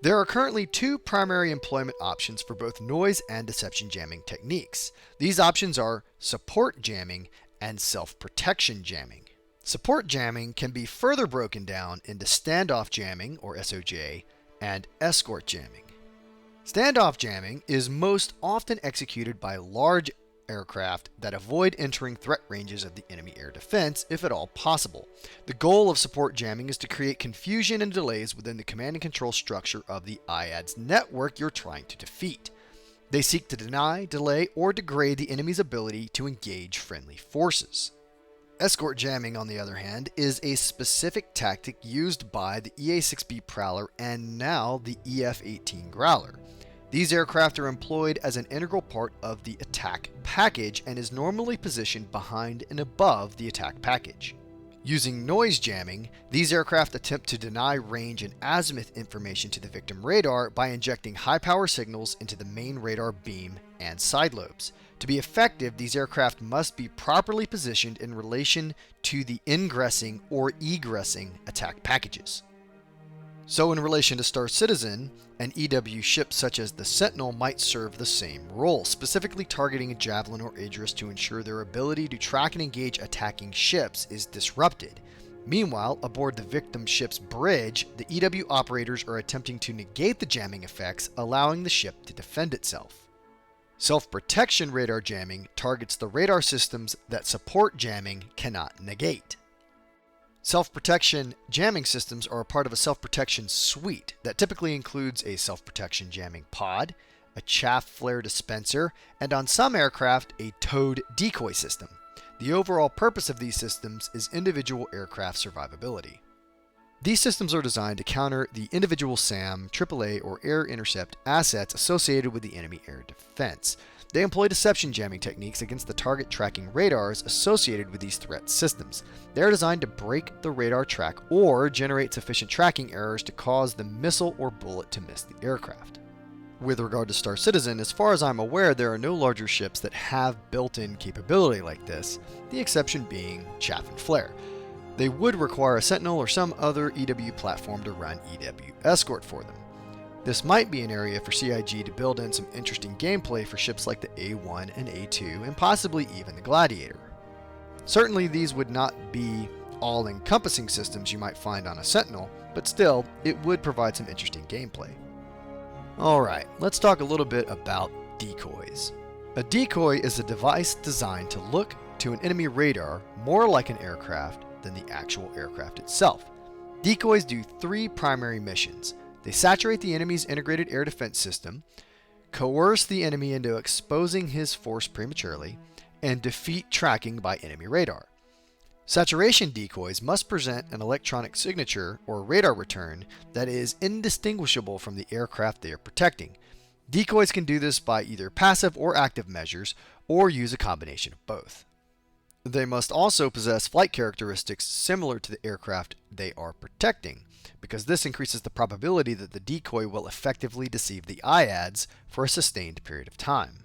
There are currently 2 primary employment options for both noise and deception jamming techniques. These options are support jamming and self-protection jamming. Support jamming can be further broken down into standoff jamming, or SOJ, and escort jamming. Standoff jamming is most often executed by large aircraft that avoid entering threat ranges of the enemy air defense, if at all possible. The goal of support jamming is to create confusion and delays within the command and control structure of the IADS network you're trying to defeat. They seek to deny, delay, or degrade the enemy's ability to engage friendly forces. Escort jamming, on the other hand, is a specific tactic used by the EA-6B Prowler and now the EF-18 Growler. These aircraft are employed as an integral part of the attack package and is normally positioned behind and above the attack package. Using noise jamming, these aircraft attempt to deny range and azimuth information to the victim radar by injecting high-power signals into the main radar beam and side lobes. To be effective, these aircraft must be properly positioned in relation to the ingressing or egressing attack packages. So in relation to Star Citizen, an EW ship such as the Sentinel might serve the same role, specifically targeting a Javelin or Aegis to ensure their ability to track and engage attacking ships is disrupted. Meanwhile, aboard the victim ship's bridge, the EW operators are attempting to negate the jamming effects, allowing the ship to defend itself. Self-protection radar jamming targets the radar systems that support jamming cannot negate. Self-protection jamming systems are a part of a self-protection suite that typically includes a self-protection jamming pod, a chaff flare dispenser, and on some aircraft, a towed decoy system. The overall purpose of these systems is individual aircraft survivability. These systems are designed to counter the individual SAM, AAA, or air intercept assets associated with the enemy air defense. They employ deception jamming techniques against the target tracking radars associated with these threat systems. They are designed to break the radar track or generate sufficient tracking errors to cause the missile or bullet to miss the aircraft. With regard to Star Citizen, as far as I'm aware, there are no larger ships that have built-in capability like this, the exception being Chaff and Flare. They would require a Sentinel or some other EW platform to run EW Escort for them. This might be an area for CIG to build in some interesting gameplay for ships like the A1 and A2, and possibly even the Gladiator. Certainly these would not be all-encompassing systems you might find on a Sentinel, but still, it would provide some interesting gameplay. Alright, let's talk a little bit about decoys. A decoy is a device designed to look to an enemy radar more like an aircraft than the actual aircraft itself. Decoys do three primary missions. They saturate the enemy's integrated air defense system, coerce the enemy into exposing his force prematurely, and defeat tracking by enemy radar. Saturation decoys must present an electronic signature or radar return that is indistinguishable from the aircraft they are protecting. Decoys can do this by either passive or active measures, or use a combination of both. They must also possess flight characteristics similar to the aircraft they are protecting, because this increases the probability that the decoy will effectively deceive the IADs for a sustained period of time.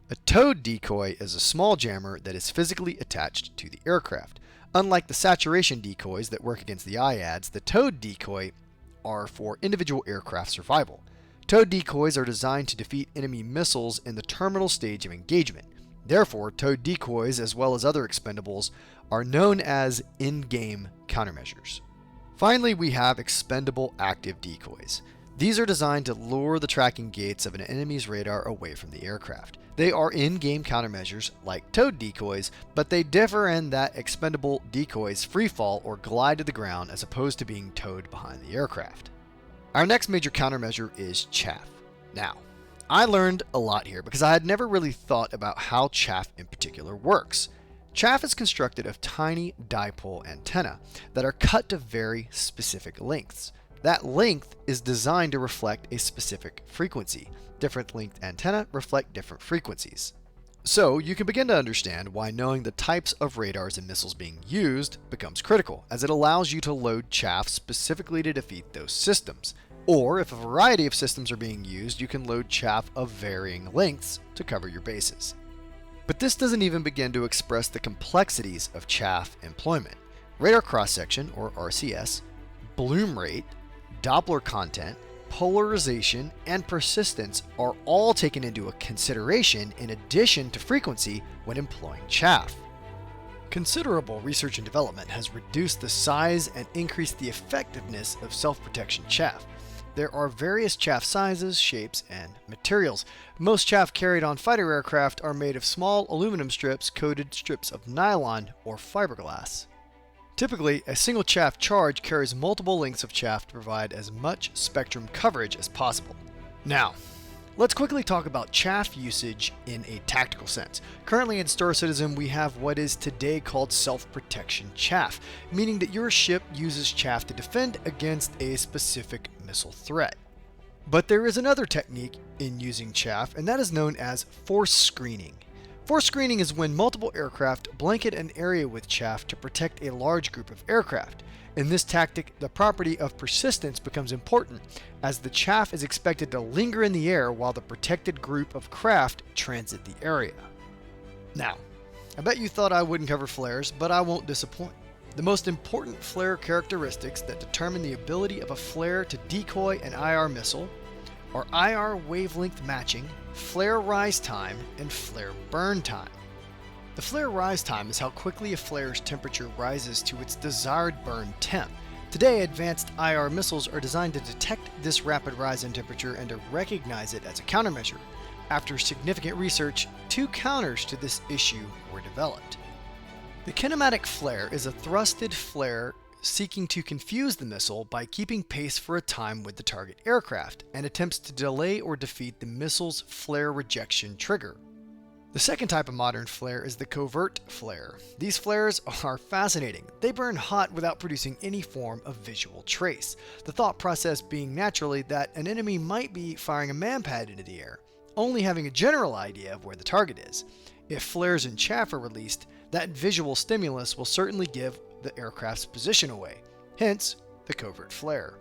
A towed decoy is a small jammer that is physically attached to the aircraft. Unlike the saturation decoys that work against the IADs, the towed decoy are for individual aircraft survival. Towed decoys are designed to defeat enemy missiles in the terminal stage of engagement. Therefore, towed decoys, as well as other expendables, are known as in-game countermeasures. Finally, we have expendable active decoys. These are designed to lure the tracking gates of an enemy's radar away from the aircraft. They are in-game countermeasures like towed decoys, but they differ in that expendable decoys freefall or glide to the ground as opposed to being towed behind the aircraft. Our next major countermeasure is chaff. Now, I learned a lot here because I had never really thought about how chaff in particular works. Chaff is constructed of tiny dipole antennae that are cut to very specific lengths. That length is designed to reflect a specific frequency. Different length antennae reflect different frequencies. So you can begin to understand why knowing the types of radars and missiles being used becomes critical, as it allows you to load chaff specifically to defeat those systems. Or if a variety of systems are being used, you can load chaff of varying lengths to cover your bases. But this doesn't even begin to express the complexities of chaff employment. Radar cross-section, or RCS, bloom rate, Doppler content, polarization, and persistence are all taken into consideration in addition to frequency when employing chaff. Considerable research and development has reduced the size and increased the effectiveness of self-protection chaff. There are various chaff sizes, shapes, and materials. Most chaff carried on fighter aircraft are made of small aluminum strips, coated strips of nylon or fiberglass. Typically, a single chaff charge carries multiple lengths of chaff to provide as much spectrum coverage as possible. Now, let's quickly talk about chaff usage in a tactical sense. Currently in Star Citizen, we have what is today called self-protection chaff, meaning that your ship uses chaff to defend against a specific missile threat. But there is another technique in using chaff, and that is known as force screening. Force screening is when multiple aircraft blanket an area with chaff to protect a large group of aircraft. In this tactic, the property of persistence becomes important, as the chaff is expected to linger in the air while the protected group of craft transit the area. Now, I bet you thought I wouldn't cover flares, but I won't disappoint. The most important flare characteristics that determine the ability of a flare to decoy an IR missile are IR wavelength matching, flare rise time, and flare burn time. The flare rise time is how quickly a flare's temperature rises to its desired burn temp. Today, advanced IR missiles are designed to detect this rapid rise in temperature and to recognize it as a countermeasure. After significant research, 2 counters to this issue were developed. The kinematic flare is a thrusted flare seeking to confuse the missile by keeping pace for a time with the target aircraft and attempts to delay or defeat the missile's flare rejection trigger. The second type of modern flare is the covert flare. These flares are fascinating. They burn hot without producing any form of visual trace. The thought process being naturally that an enemy might be firing a manpad into the air, only having a general idea of where the target is. If flares and chaff are released, that visual stimulus will certainly give the aircraft's position away, hence the covert flare.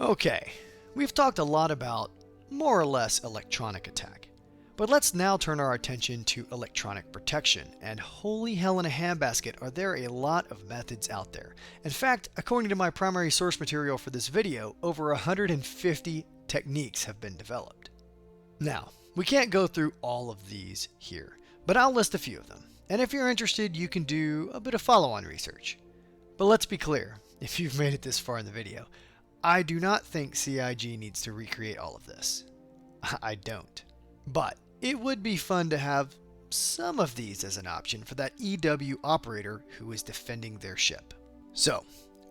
Okay, we've talked a lot about more or less electronic attack, but let's now turn our attention to electronic protection, and holy hell in a handbasket are there a lot of methods out there. In fact, according to my primary source material for this video, over 150 techniques have been developed. Now, we can't go through all of these here, but I'll list a few of them. And if you're interested, you can do a bit of follow-on research. But let's be clear, if you've made it this far in the video, I do not think CIG needs to recreate all of this. I don't. But it would be fun to have some of these as an option for that EW operator who is defending their ship. So,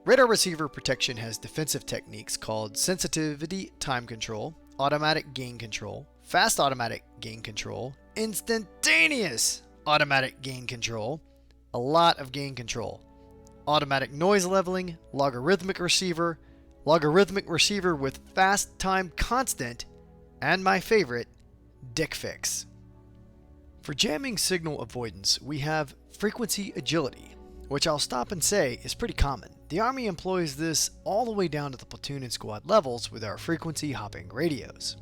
radar receiver protection has defensive techniques called sensitivity time control, automatic gain control, fast automatic gain control, instantaneous automatic gain control, a lot of gain control, automatic noise leveling, logarithmic receiver with fast time constant, and my favorite, dick fix. For jamming signal avoidance, we have frequency agility, which I'll stop and say is pretty common. The Army employs this all the way down to the platoon and squad levels with our frequency hopping radios.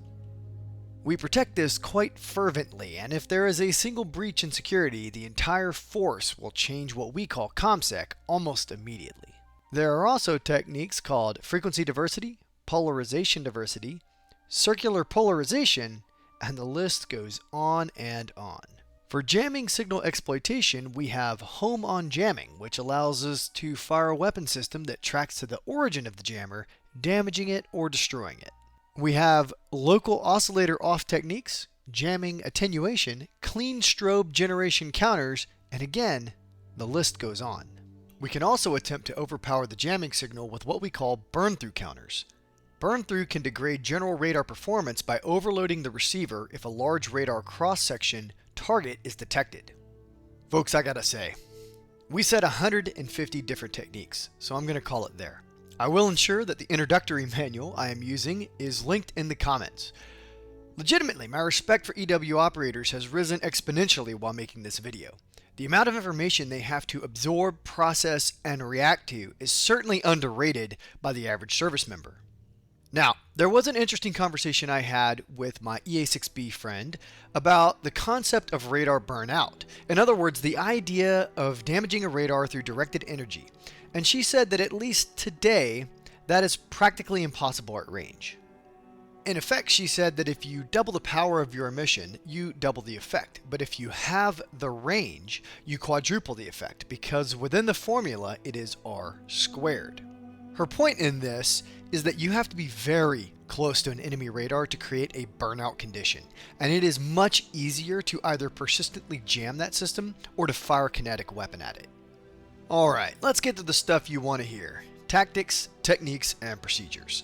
We protect this quite fervently, and if there is a single breach in security, the entire force will change what we call ComSec almost immediately. There are also techniques called frequency diversity, polarization diversity, circular polarization, and the list goes on and on. For jamming signal exploitation, we have home on jamming, which allows us to fire a weapon system that tracks to the origin of the jammer, damaging it or destroying it. We have local oscillator off techniques, jamming attenuation, clean strobe generation counters, and again, the list goes on. We can also attempt to overpower the jamming signal with what we call burn-through counters. Burn-through can degrade general radar performance by overloading the receiver if a large radar cross-section target is detected. Folks, I gotta say, we said 150 different techniques, so I'm gonna call it there. I will ensure that the introductory manual I am using is linked in the comments. Legitimately, my respect for EW operators has risen exponentially while making this video. The amount of information they have to absorb, process, and react to is certainly underrated by the average service member. Now, there was an interesting conversation I had with my EA6B friend about the concept of radar burnout. In other words, the idea of damaging a radar through directed energy. And she said that at least today, that is practically impossible at range. In effect, she said that if you double the power of your emission, you double the effect. But if you have the range, you quadruple the effect, because within the formula, it is R squared. Her point in this is that you have to be very close to an enemy radar to create a burnout condition, and it is much easier to either persistently jam that system or to fire a kinetic weapon at it. Alright, let's get to the stuff you want to hear. Tactics, techniques, and procedures.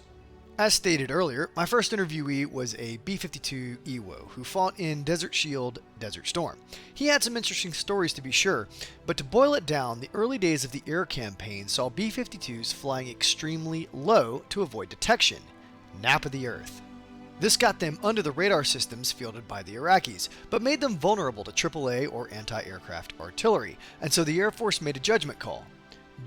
As stated earlier, my first interviewee was a B-52 EWO who fought in Desert Shield, Desert Storm. He had some interesting stories to be sure, but to boil it down, the early days of the air campaign saw B-52s flying extremely low to avoid detection. Nap of the Earth. This got them under the radar systems fielded by the Iraqis, but made them vulnerable to AAA or anti-aircraft artillery, and so the Air Force made a judgment call.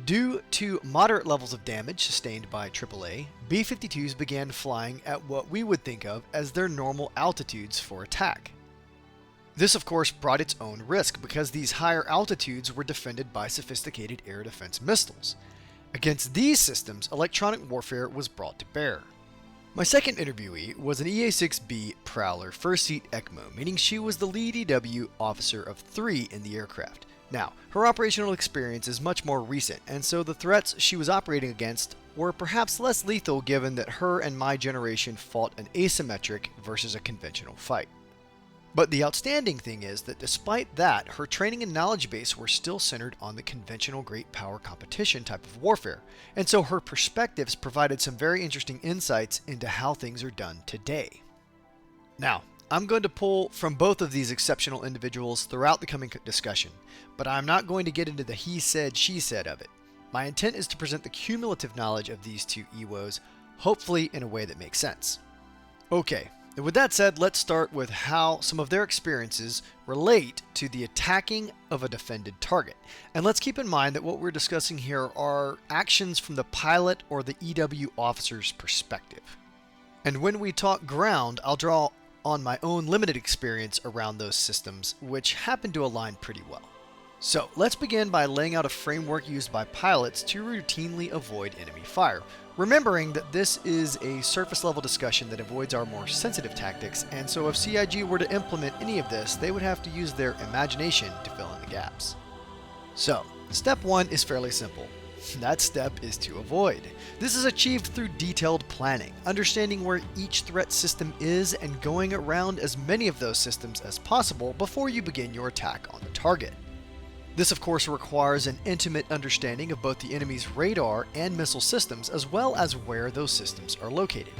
Due to moderate levels of damage sustained by AAA, B-52s began flying at what we would think of as their normal altitudes for attack. This, of course, brought its own risk because these higher altitudes were defended by sophisticated air defense missiles. Against these systems, electronic warfare was brought to bear. My second interviewee was an EA-6B Prowler first seat a.m.m.o, meaning she was the lead EW officer of 3 in the aircraft. Now, her operational experience is much more recent, and so the threats she was operating against were perhaps less lethal given that her and my generation fought an asymmetric versus a conventional fight. But the outstanding thing is that despite that, her training and knowledge base were still centered on the conventional great power competition type of warfare, and so her perspectives provided some very interesting insights into how things are done today. Now, I'm going to pull from both of these exceptional individuals throughout the coming discussion, but I'm not going to get into the he said, she said of it. My intent is to present the cumulative knowledge of these two EWOs, hopefully in a way that makes sense. Okay, with that said, let's start with how some of their experiences relate to the attacking of a defended target. And let's keep in mind that what we're discussing here are actions from the pilot or the EW officer's perspective. And when we talk ground, I'll draw on my own limited experience around those systems, which happen to align pretty well. So let's begin by laying out a framework used by pilots to routinely avoid enemy fire, remembering that this is a surface level discussion that avoids our more sensitive tactics, and so if CIG were to implement any of this, they would have to use their imagination to fill in the gaps. So, step 1 is fairly simple. That step is to avoid. This is achieved through detailed planning, understanding where each threat system is and going around as many of those systems as possible before you begin your attack on the target. This of course requires an intimate understanding of both the enemy's radar and missile systems as well as where those systems are located.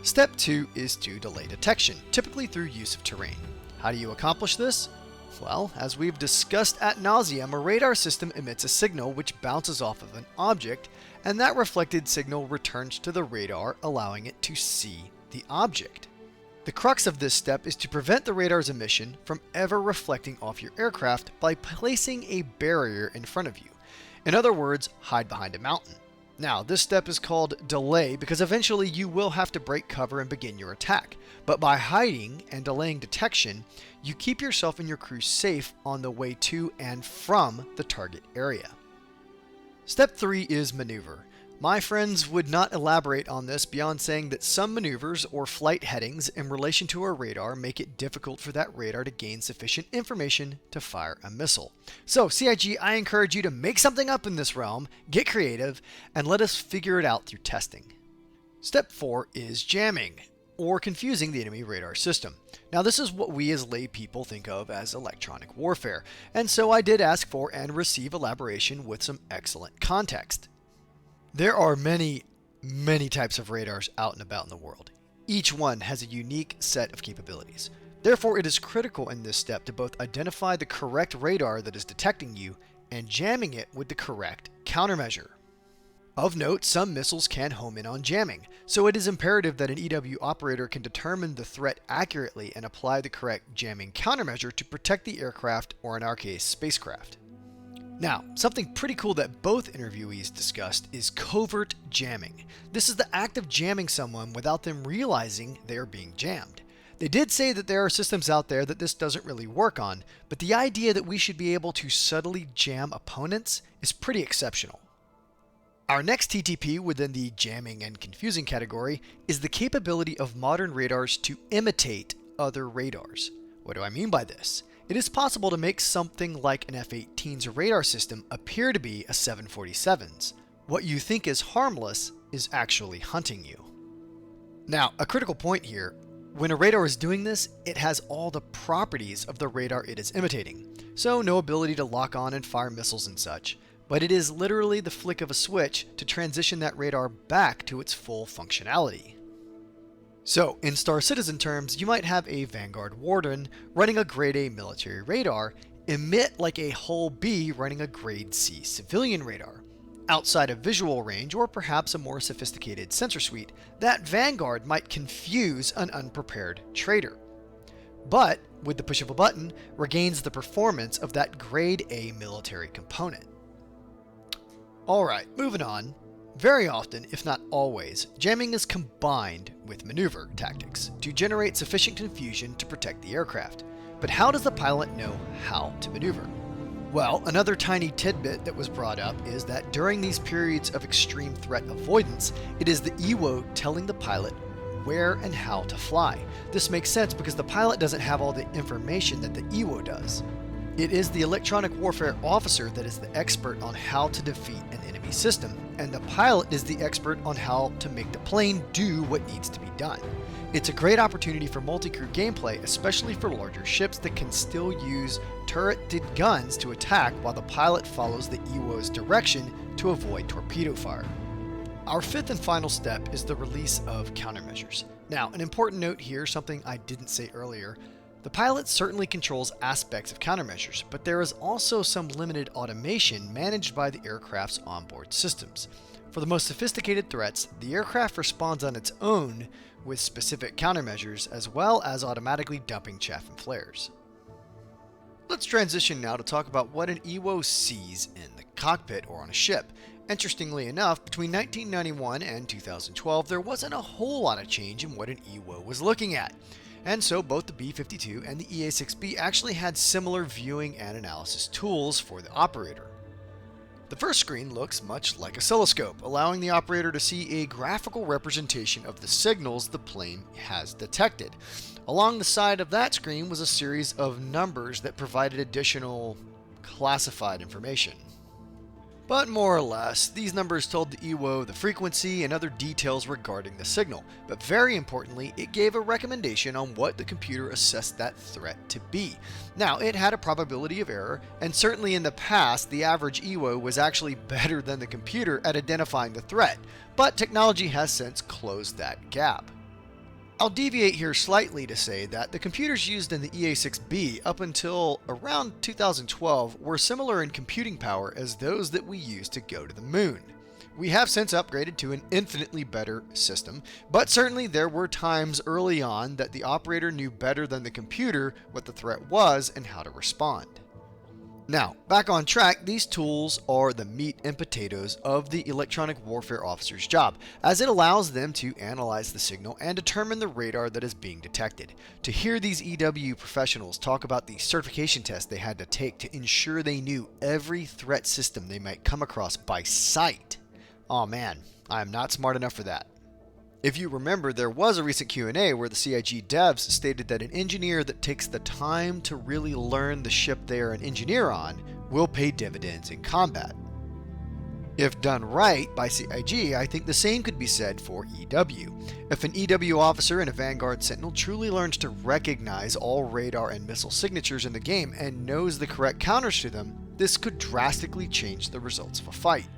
Step 2 is to delay detection, typically through use of terrain. How do you accomplish this? Well, as we've discussed ad nauseum, a radar system emits a signal which bounces off of an object, and that reflected signal returns to the radar, allowing it to see the object. The crux of this step is to prevent the radar's emission from ever reflecting off your aircraft by placing a barrier in front of you. In other words, hide behind a mountain. Now, this step is called delay because eventually you will have to break cover and begin your attack. But by hiding and delaying detection, you keep yourself and your crew safe on the way to and from the target area. Step 3 is maneuver. My friends would not elaborate on this beyond saying that some maneuvers or flight headings in relation to a radar make it difficult for that radar to gain sufficient information to fire a missile. So CIG, I encourage you to make something up in this realm, get creative, and let us figure it out through testing. Step 4 is jamming, or confusing the enemy radar system. Now this is what we as lay people think of as electronic warfare, and so I did ask for and receive elaboration with some excellent context. There are many types of radars out and about in the world. Each one has a unique set of capabilities. Therefore, it is critical in this step to both identify the correct radar that is detecting you and jamming it with the correct countermeasure. Of note, some missiles can home in on jamming, so it is imperative that an EW operator can determine the threat accurately and apply the correct jamming countermeasure to protect the aircraft, or in our case, spacecraft. Now, something pretty cool that both interviewees discussed is covert jamming. This is the act of jamming someone without them realizing they are being jammed. They did say that there are systems out there that this doesn't really work on, but the idea that we should be able to subtly jam opponents is pretty exceptional. Our next TTP within the jamming and confusing category is the capability of modern radars to imitate other radars. What do I mean by this? It is possible to make something like an F-18's radar system appear to be a 747's. What you think is harmless is actually hunting you. Now, a critical point here, when a radar is doing this, it has all the properties of the radar it is imitating. So no ability to lock on and fire missiles and such, but it is literally the flick of a switch to transition that radar back to its full functionality. So, in Star Citizen terms, you might have a Vanguard Warden running a Grade A military radar emit like a Hull B running a Grade C civilian radar. Outside of visual range, or perhaps a more sophisticated sensor suite, that Vanguard might confuse an unprepared trader. But, with the push of a button, regains the performance of that Grade A military component. Alright, moving on. Very often, if not always, jamming is combined with maneuver tactics to generate sufficient confusion to protect the aircraft. But how does the pilot know how to maneuver? Well, another tiny tidbit that was brought up is that during these periods of extreme threat avoidance, it is the EWO telling the pilot where and how to fly. This makes sense because the pilot doesn't have all the information that the EWO does. It is the electronic warfare officer that is the expert on how to defeat an enemy system, and the pilot is the expert on how to make the plane do what needs to be done. It's a great opportunity for multi-crew gameplay, especially for larger ships that can still use turreted guns to attack while the pilot follows the EWO's direction to avoid torpedo fire. Our fifth and final step is the release of countermeasures. Now, an important note here, something I didn't say earlier. The pilot certainly controls aspects of countermeasures, but there is also some limited automation managed by the aircraft's onboard systems. For the most sophisticated threats, the aircraft responds on its own with specific countermeasures, as well as automatically dumping chaff and flares. Let's transition now to talk about what an EWO sees in the cockpit or on a ship. Interestingly enough, between 1991 and 2012, there wasn't a whole lot of change in what an EWO was looking at. And so both the B-52 and the EA-6B actually had similar viewing and analysis tools for the operator. The first screen looks much like an oscilloscope, allowing the operator to see a graphical representation of the signals the plane has detected. Along the side of that screen was a series of numbers that provided additional classified information. But more or less, these numbers told the EWO the frequency and other details regarding the signal, but very importantly, it gave a recommendation on what the computer assessed that threat to be. Now, it had a probability of error, and certainly in the past, the average EWO was actually better than the computer at identifying the threat, but technology has since closed that gap. I'll deviate here slightly to say that the computers used in the EA-6B up until around 2012 were similar in computing power as those that we used to go to the moon. We have since upgraded to an infinitely better system, but certainly there were times early on that the operator knew better than the computer what the threat was and how to respond. Now, back on track, these tools are the meat and potatoes of the electronic warfare officer's job, as it allows them to analyze the signal and determine the radar that is being detected. To hear these EW professionals talk about the certification test they had to take to ensure they knew every threat system they might come across by sight, oh man, I am not smart enough for that. If you remember, there was a recent Q&A where the CIG devs stated that an engineer that takes the time to really learn the ship they are an engineer on will pay dividends in combat. If done right by CIG, I think the same could be said for EW. If an EW officer in a Vanguard Sentinel truly learns to recognize all radar and missile signatures in the game and knows the correct counters to them, this could drastically change the results of a fight.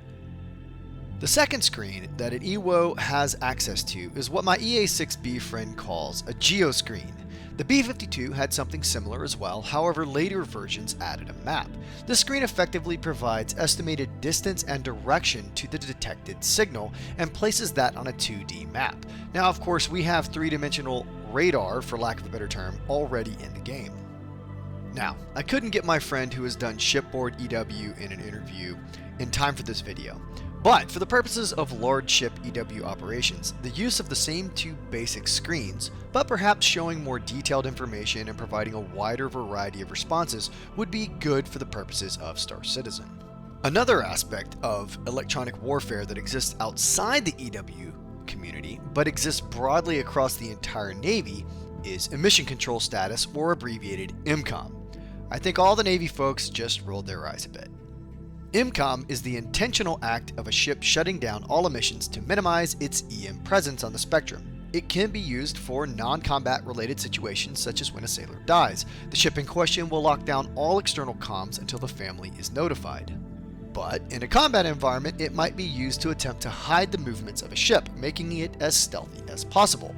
The second screen that an EWO has access to is what my EA-6B friend calls a geoscreen. The B-52 had something similar as well, however later versions added a map. This screen effectively provides estimated distance and direction to the detected signal and places that on a 2D map. Now of course we have three-dimensional radar, for lack of a better term, already in the game. Now, I couldn't get my friend who has done shipboard EW in an interview in time for this video. But for the purposes of large ship EW operations, the use of the same two basic screens, but perhaps showing more detailed information and providing a wider variety of responses, would be good for the purposes of Star Citizen. Another aspect of electronic warfare that exists outside the EW community, but exists broadly across the entire Navy, is emission control status, or abbreviated EMCOM. I think all the Navy folks just rolled their eyes a bit. EMCOM is the intentional act of a ship shutting down all emissions to minimize its EM presence on the spectrum. It can be used for non-combat related situations such as when a sailor dies. The ship in question will lock down all external comms until the family is notified. But in a combat environment, it might be used to attempt to hide the movements of a ship, making it as stealthy as possible.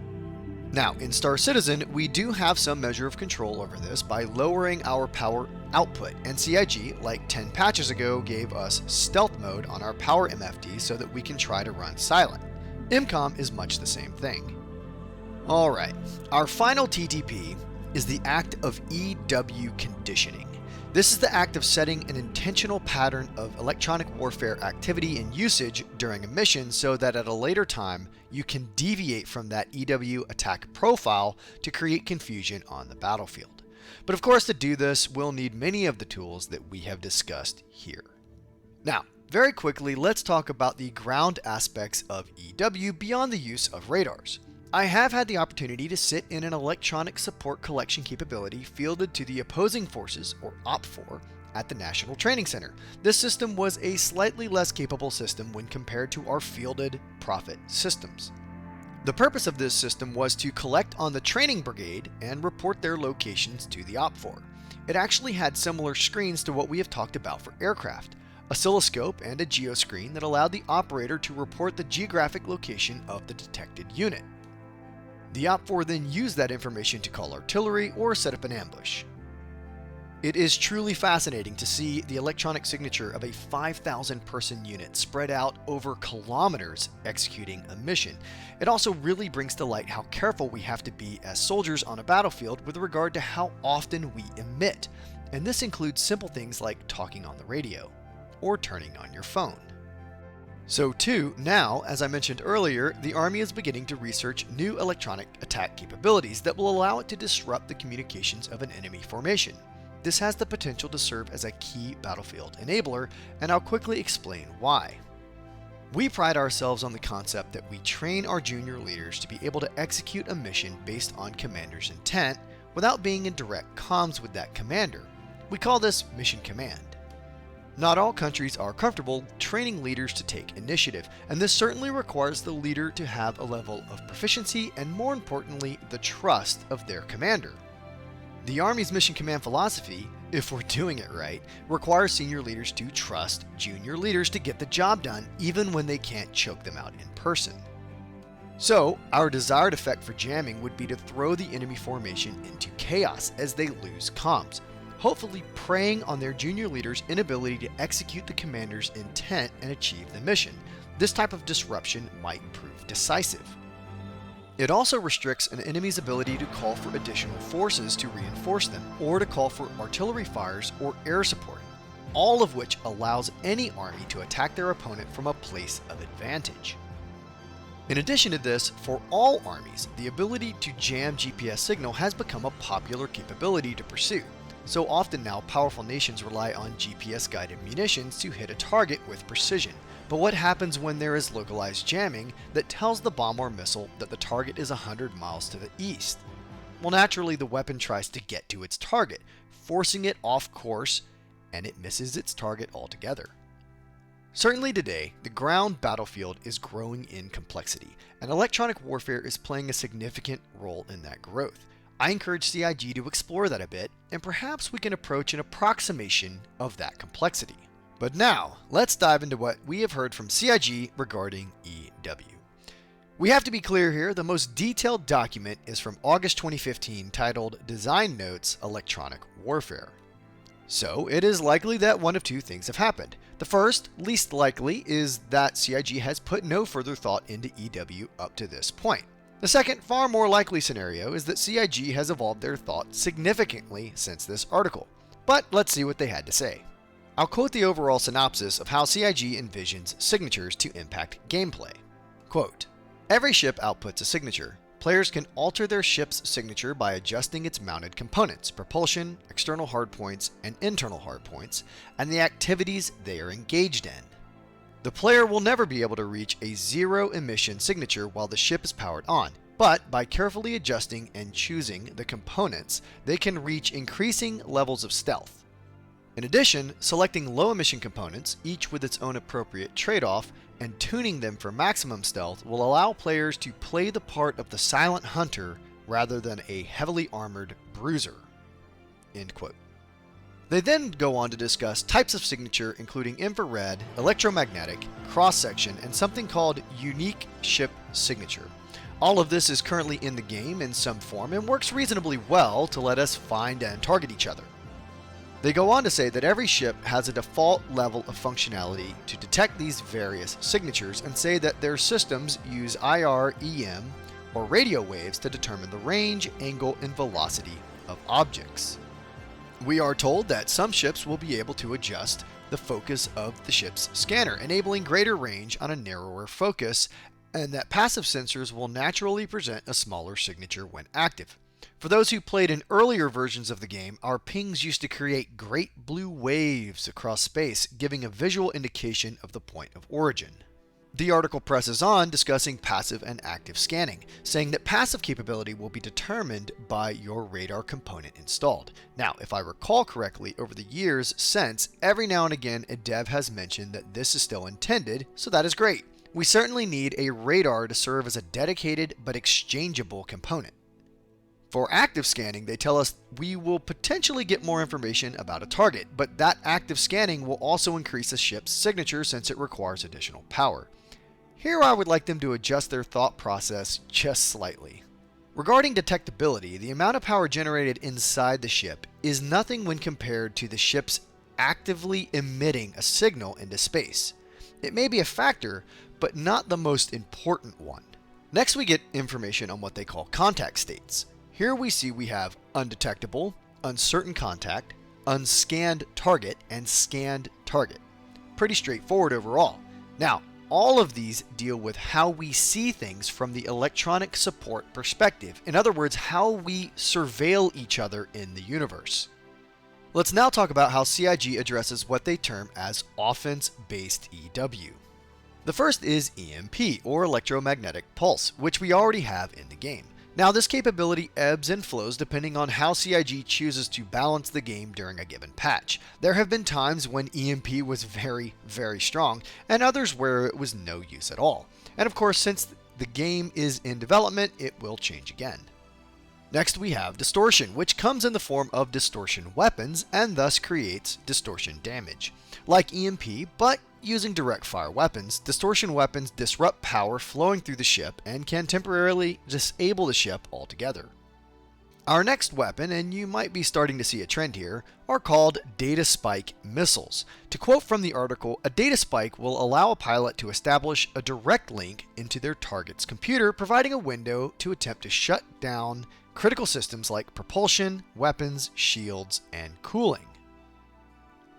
Now, in Star Citizen, we do have some measure of control over this by lowering our power output, and CIG, like 10 patches ago, gave us stealth mode on our power MFD so that we can try to run silent. EMCOM is much the same thing. Alright, our final TTP is the act of EW conditioning. This is the act of setting an intentional pattern of electronic warfare activity and usage during a mission so that at a later time you can deviate from that EW attack profile to create confusion on the battlefield. But of course, to do this, we'll need many of the tools that we have discussed here. Now, very quickly, let's talk about the ground aspects of EW beyond the use of radars. I have had the opportunity to sit in an electronic support collection capability fielded to the opposing forces, or OPFOR, at the National Training Center. This system was a slightly less capable system when compared to our fielded Prophet systems. The purpose of this system was to collect on the training brigade and report their locations to the OPFOR. It actually had similar screens to what we have talked about for aircraft, oscilloscope and a geoscreen that allowed the operator to report the geographic location of the detected unit. The OPFOR then used that information to call artillery or set up an ambush. It is truly fascinating to see the electronic signature of a 5,000 person unit spread out over kilometers executing a mission. It also really brings to light how careful we have to be as soldiers on a battlefield with regard to how often we emit, and this includes simple things like talking on the radio or turning on your phone. So too, now, as I mentioned earlier, the Army is beginning to research new electronic attack capabilities that will allow it to disrupt the communications of an enemy formation. This has the potential to serve as a key battlefield enabler, and I'll quickly explain why. We pride ourselves on the concept that we train our junior leaders to be able to execute a mission based on commander's intent without being in direct comms with that commander. We call this mission command. Not all countries are comfortable training leaders to take initiative, and this certainly requires the leader to have a level of proficiency and, more importantly, the trust of their commander. The Army's mission command philosophy, if we're doing it right, requires senior leaders to trust junior leaders to get the job done even when they can't choke them out in person. So, our desired effect for jamming would be to throw the enemy formation into chaos as they lose comms, hopefully preying on their junior leaders' inability to execute the commander's intent and achieve the mission. This type of disruption might prove decisive. It also restricts an enemy's ability to call for additional forces to reinforce them, or to call for artillery fires or air support, all of which allows any army to attack their opponent from a place of advantage. In addition to this, for all armies, the ability to jam GPS signal has become a popular capability to pursue. So often now, powerful nations rely on GPS-guided munitions to hit a target with precision. But what happens when there is localized jamming that tells the bomb or missile that the target is 100 miles to the east? Well, naturally, the weapon tries to get to its target, forcing it off course, and it misses its target altogether. Certainly today, the ground battlefield is growing in complexity, and electronic warfare is playing a significant role in that growth. I encourage CIG to explore that a bit, and perhaps we can approach an approximation of that complexity. But now, let's dive into what we have heard from CIG regarding EW. We have to be clear here, the most detailed document is from August 2015 titled Design Notes Electronic Warfare. So it is likely that one of two things have happened. The first, least likely, is that CIG has put no further thought into EW up to this point. The second, far more likely scenario is that CIG has evolved their thought significantly since this article. But let's see what they had to say. I'll quote the overall synopsis of how CIG envisions signatures to impact gameplay. Quote, "Every ship outputs a signature. Players can alter their ship's signature by adjusting its mounted components, propulsion, external hardpoints, and internal hardpoints, and the activities they are engaged in. The player will never be able to reach a zero-emission signature while the ship is powered on, but by carefully adjusting and choosing the components, they can reach increasing levels of stealth. In addition, selecting low-emission components, each with its own appropriate trade-off, and tuning them for maximum stealth will allow players to play the part of the silent hunter rather than a heavily armored bruiser." End quote. They then go on to discuss types of signature including infrared, electromagnetic, cross-section, and something called unique ship signature. All of this is currently in the game in some form and works reasonably well to let us find and target each other. They go on to say that every ship has a default level of functionality to detect these various signatures and say that their systems use IR, EM, or radio waves to determine the range, angle, and velocity of objects. We are told that some ships will be able to adjust the focus of the ship's scanner, enabling greater range on a narrower focus, and that passive sensors will naturally present a smaller signature when active. For those who played in earlier versions of the game, our pings used to create great blue waves across space, giving a visual indication of the point of origin. The article presses on discussing passive and active scanning, saying that passive capability will be determined by your radar component installed. Now, if I recall correctly, over the years since, every now and again a dev has mentioned that this is still intended, so that is great. We certainly need a radar to serve as a dedicated but exchangeable component. For active scanning, they tell us we will potentially get more information about a target, but that active scanning will also increase the ship's signature since it requires additional power. Here I would like them to adjust their thought process just slightly. Regarding detectability, the amount of power generated inside the ship is nothing when compared to the ship's actively emitting a signal into space. It may be a factor, but not the most important one. Next we get information on what they call contact states. Here we see we have undetectable, uncertain contact, unscanned target, and scanned target. Pretty straightforward overall. Now, all of these deal with how we see things from the electronic support perspective. In other words, how we surveil each other in the universe. Let's now talk about how CIG addresses what they term as offense-based EW. The first is EMP, or electromagnetic pulse, which we already have in the game. Now, this capability ebbs and flows depending on how CIG chooses to balance the game during a given patch. There have been times when EMP was very, very strong, and others where it was no use at all. And of course, since the game is in development, it will change again. Next we have distortion, which comes in the form of distortion weapons and thus creates distortion damage. Like EMP, but using direct fire weapons, distortion weapons disrupt power flowing through the ship and can temporarily disable the ship altogether. Our next weapon, and you might be starting to see a trend here, are called data spike missiles. To quote from the article, a data spike will allow a pilot to establish a direct link into their target's computer, providing a window to attempt to shut down critical systems like propulsion, weapons, shields, and cooling.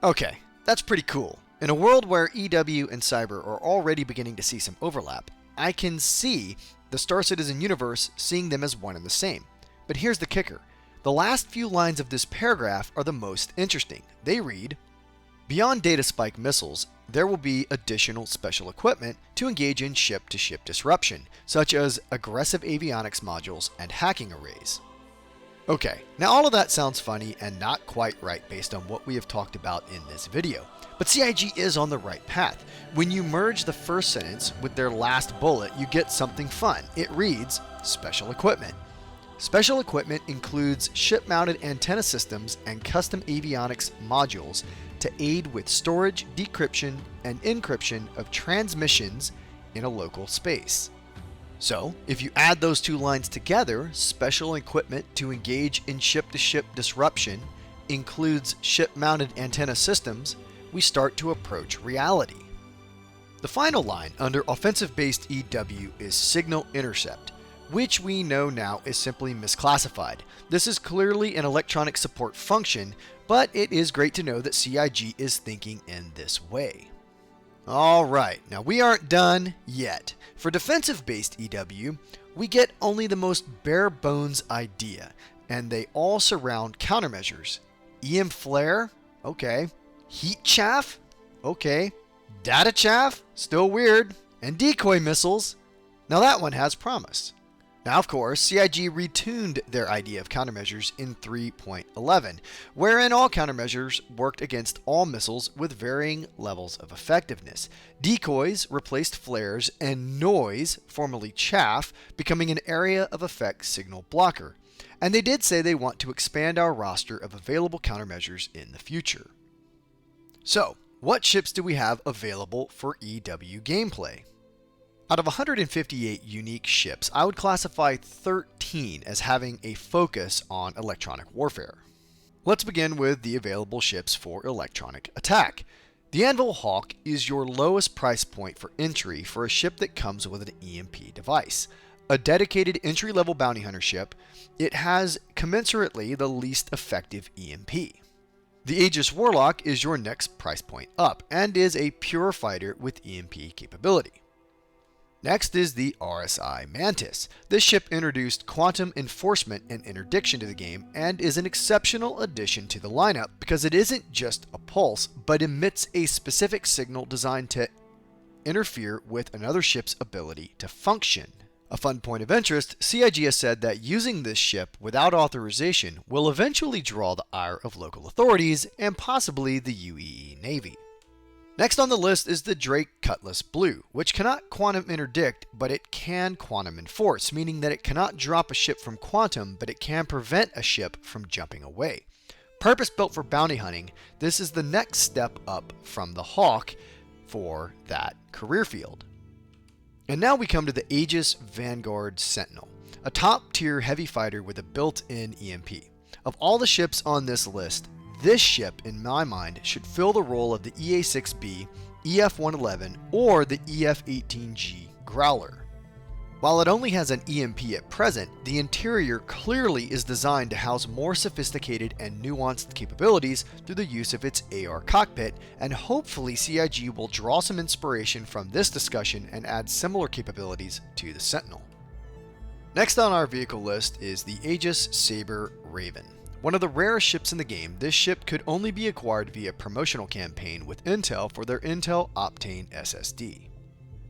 Okay, that's pretty cool. In a world where EW and Cyber are already beginning to see some overlap, I can see the Star Citizen universe seeing them as one and the same. But here's the kicker. The last few lines of this paragraph are the most interesting. They read, "Beyond data spike missiles, there will be additional special equipment to engage in ship-to-ship disruption, such as aggressive avionics modules and hacking arrays." Okay, now all of that sounds funny and not quite right based on what we have talked about in this video. But CIG is on the right path. When you merge the first sentence with their last bullet, you get something fun. It reads, special equipment. Special equipment includes ship-mounted antenna systems and custom avionics modules to aid with storage, decryption, and encryption of transmissions in a local space. So, if you add those two lines together, special equipment to engage in ship-to-ship disruption includes ship-mounted antenna systems, we start to approach reality. The final line under offensive-based EW is signal intercept, which we know now is simply misclassified. This is clearly an electronic support function, but it is great to know that CIG is thinking in this way. Alright, now we aren't done yet. For defensive-based EW, we get only the most bare bones idea, and they all surround countermeasures. EM flare? Okay. Heat chaff? Okay. Data chaff? Still weird. And decoy missiles? Now that one has promise. Now, of course, CIG retuned their idea of countermeasures in 3.11, wherein all countermeasures worked against all missiles with varying levels of effectiveness. Decoys replaced flares and noise, formerly chaff, becoming an area of effect signal blocker. And they did say they want to expand our roster of available countermeasures in the future. So, what ships do we have available for EW gameplay? Out of 158 unique ships, I would classify 13 as having a focus on electronic warfare. Let's begin with the available ships for electronic attack. The Anvil Hawk is your lowest price point for entry for a ship that comes with an EMP device. A dedicated entry-level bounty hunter ship, it has commensurately the least effective EMP. The Aegis Warlock is your next price point up, and is a pure fighter with EMP capability. Next is the RSI Mantis. This ship introduced quantum enforcement and interdiction to the game and is an exceptional addition to the lineup because it isn't just a pulse, but emits a specific signal designed to interfere with another ship's ability to function. A fun point of interest, CIG has said that using this ship without authorization will eventually draw the ire of local authorities and possibly the UEE Navy. Next on the list is the Drake Cutlass Blue, which cannot quantum interdict, but it can quantum enforce, meaning that it cannot drop a ship from quantum, but it can prevent a ship from jumping away. Purpose-built for bounty hunting, this is the next step up from the Hawk for that career field. And now we come to the Aegis Vanguard Sentinel, a top-tier heavy fighter with a built-in EMP. Of all the ships on this list, this ship, in my mind, should fill the role of the EA-6B, EF-111, or the EF-18G Growler. While it only has an EMP at present, the interior clearly is designed to house more sophisticated and nuanced capabilities through the use of its AR cockpit, and hopefully CIG will draw some inspiration from this discussion and add similar capabilities to the Sentinel. Next on our vehicle list is the Aegis Sabre Raven. One of the rarest ships in the game, this ship could only be acquired via promotional campaign with Intel for their Intel Optane SSD.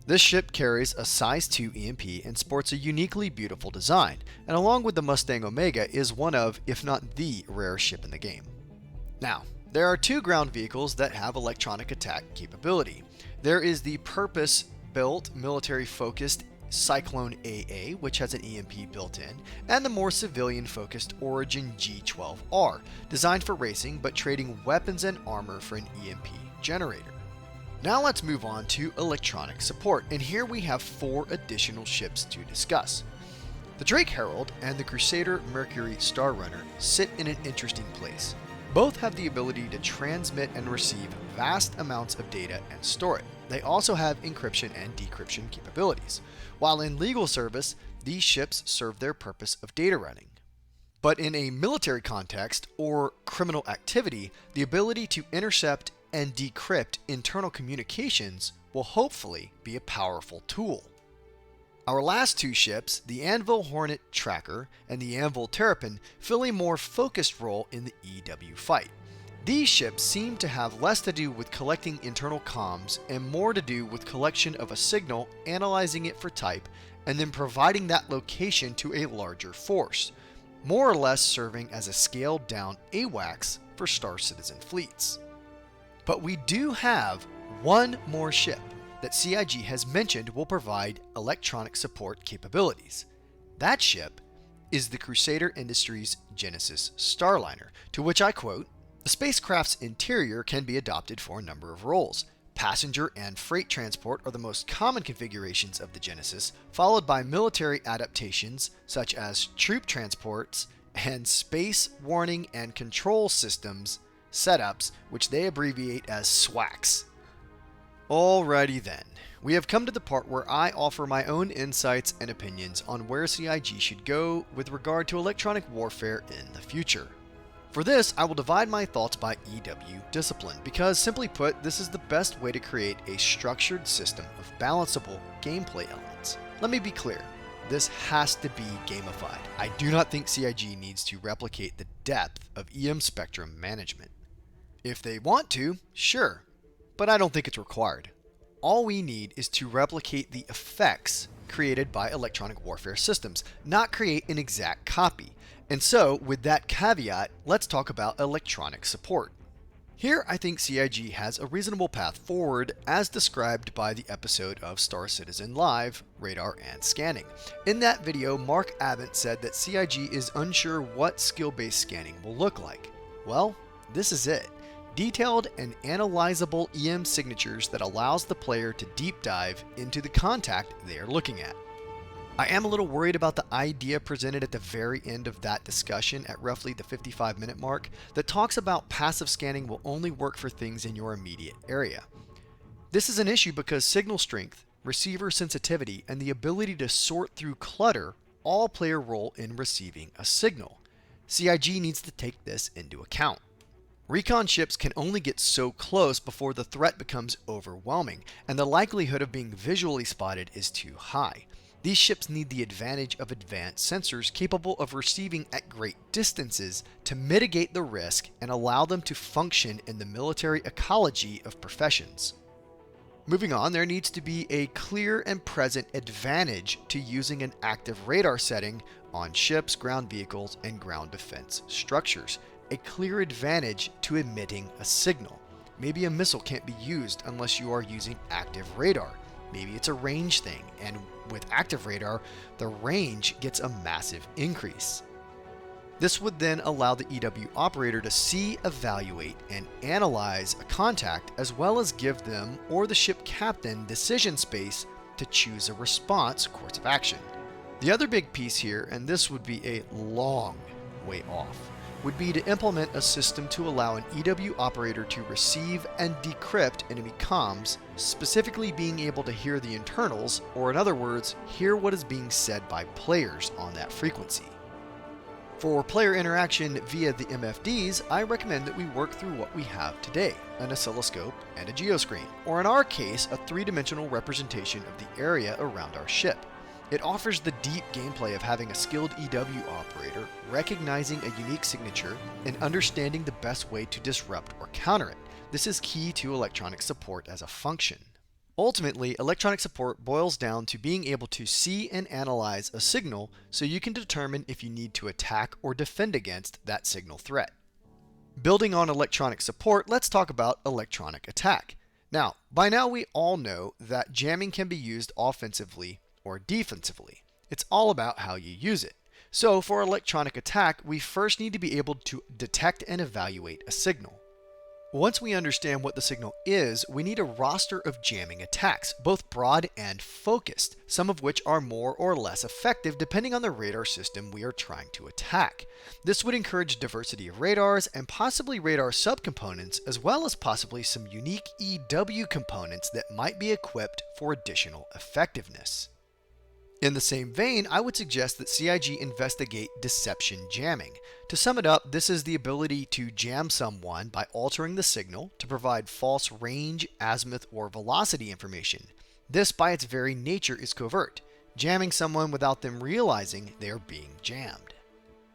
This ship carries a size 2 EMP and sports a uniquely beautiful design, and along with the Mustang Omega is one of, if not the rarest ship in the game. Now, there are two ground vehicles that have electronic attack capability. There is the purpose-built, military-focused Cyclone AA, which has an EMP built in, and the more civilian-focused Origin G12R, designed for racing but trading weapons and armor for an EMP generator. Now let's move on to electronic support, and here we have 4 additional ships to discuss. The Drake Herald and the Crusader Mercury Star Runner sit in an interesting place. Both have the ability to transmit and receive vast amounts of data and store it. They also have encryption and decryption capabilities. While in legal service, these ships serve their purpose of data running. But in a military context or criminal activity, the ability to intercept and decrypt internal communications will hopefully be a powerful tool. Our last 2 ships, the Anvil Hornet Tracker and the Anvil Terrapin, fill a more focused role in the EW fight. These ships seem to have less to do with collecting internal comms and more to do with collection of a signal, analyzing it for type, and then providing that location to a larger force, more or less serving as a scaled down AWACS for Star Citizen fleets. But we do have one more ship that CIG has mentioned will provide electronic support capabilities. That ship is the Crusader Industries Genesis Starliner, to which I quote, "The spacecraft's interior can be adopted for a number of roles. Passenger and freight transport are the most common configurations of the Genesis, followed by military adaptations such as troop transports and space warning and control systems setups, which they abbreviate as SWACs." Alrighty then, we have come to the part where I offer my own insights and opinions on where CIG should go with regard to electronic warfare in the future. For this, I will divide my thoughts by EW discipline, because simply put, this is the best way to create a structured system of balanceable gameplay elements. Let me be clear, this has to be gamified. I do not think CIG needs to replicate the depth of EM Spectrum management. If they want to, sure, but I don't think it's required. All we need is to replicate the effects created by electronic warfare systems, not create an exact copy. And so, with that caveat, let's talk about electronic support. Here, I think CIG has a reasonable path forward as described by the episode of Star Citizen Live, Radar and Scanning. In that video, Mark Abbott said that CIG is unsure what skill-based scanning will look like. Well, this is it. Detailed and analyzable EM signatures that allows the player to deep dive into the contact they are looking at. I am a little worried about the idea presented at the very end of that discussion at roughly the 55-minute mark that talks about passive scanning will only work for things in your immediate area. This is an issue because signal strength, receiver sensitivity, and the ability to sort through clutter all play a role in receiving a signal. CIG needs to take this into account. Recon ships can only get so close before the threat becomes overwhelming, and the likelihood of being visually spotted is too high. These ships need the advantage of advanced sensors capable of receiving at great distances to mitigate the risk and allow them to function in the military ecology of professions. Moving on, there needs to be a clear and present advantage to using an active radar setting on ships, ground vehicles, and ground defense structures. A clear advantage to emitting a signal. Maybe a missile can't be used unless you are using active radar. Maybe it's a range thing, and with active radar, the range gets a massive increase. This would then allow the EW operator to see, evaluate, and analyze a contact, as well as give them or the ship captain decision space to choose a response course of action. The other big piece here, and this would be a long way off, would be to implement a system to allow an EW operator to receive and decrypt enemy comms, specifically being able to hear the internals, or in other words, hear what is being said by players on that frequency. For player interaction via the MFDs, I recommend that we work through what we have today, an oscilloscope and a geoscreen, or in our case, a three-dimensional representation of the area around our ship. It offers the deep gameplay of having a skilled EW operator, recognizing a unique signature, and understanding the best way to disrupt or counter it. This is key to electronic support as a function. Ultimately, electronic support boils down to being able to see and analyze a signal so you can determine if you need to attack or defend against that signal threat. Building on electronic support, let's talk about electronic attack. Now, by now we all know that jamming can be used offensively or defensively. It's all about how you use it. So for electronic attack, we first need to be able to detect and evaluate a signal. Once we understand what the signal is, we need a roster of jamming attacks, both broad and focused, some of which are more or less effective depending on the radar system we are trying to attack. This would encourage diversity of radars and possibly radar subcomponents, as well as possibly some unique EW components that might be equipped for additional effectiveness. In the same vein, I would suggest that CIG investigate deception jamming. To sum it up, this is the ability to jam someone by altering the signal to provide false range, azimuth, or velocity information. This, by its very nature, is covert, jamming someone without them realizing they are being jammed.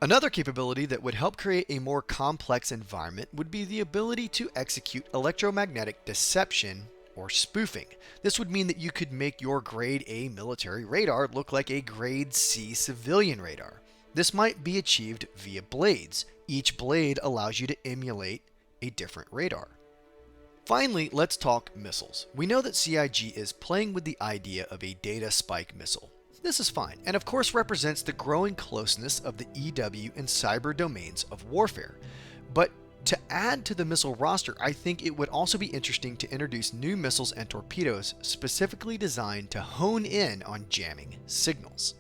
Another capability that would help create a more complex environment would be the ability to execute electromagnetic deception or spoofing. This would mean that you could make your grade A military radar look like a grade C civilian radar. This might be achieved via blades. Each blade allows you to emulate a different radar. Finally, let's talk missiles. We know that CIG is playing with the idea of a data spike missile. This is fine, and of course represents the growing closeness of the EW and cyber domains of warfare. But to add to the missile roster, I think it would also be interesting to introduce new missiles and torpedoes specifically designed to hone in on jamming signals.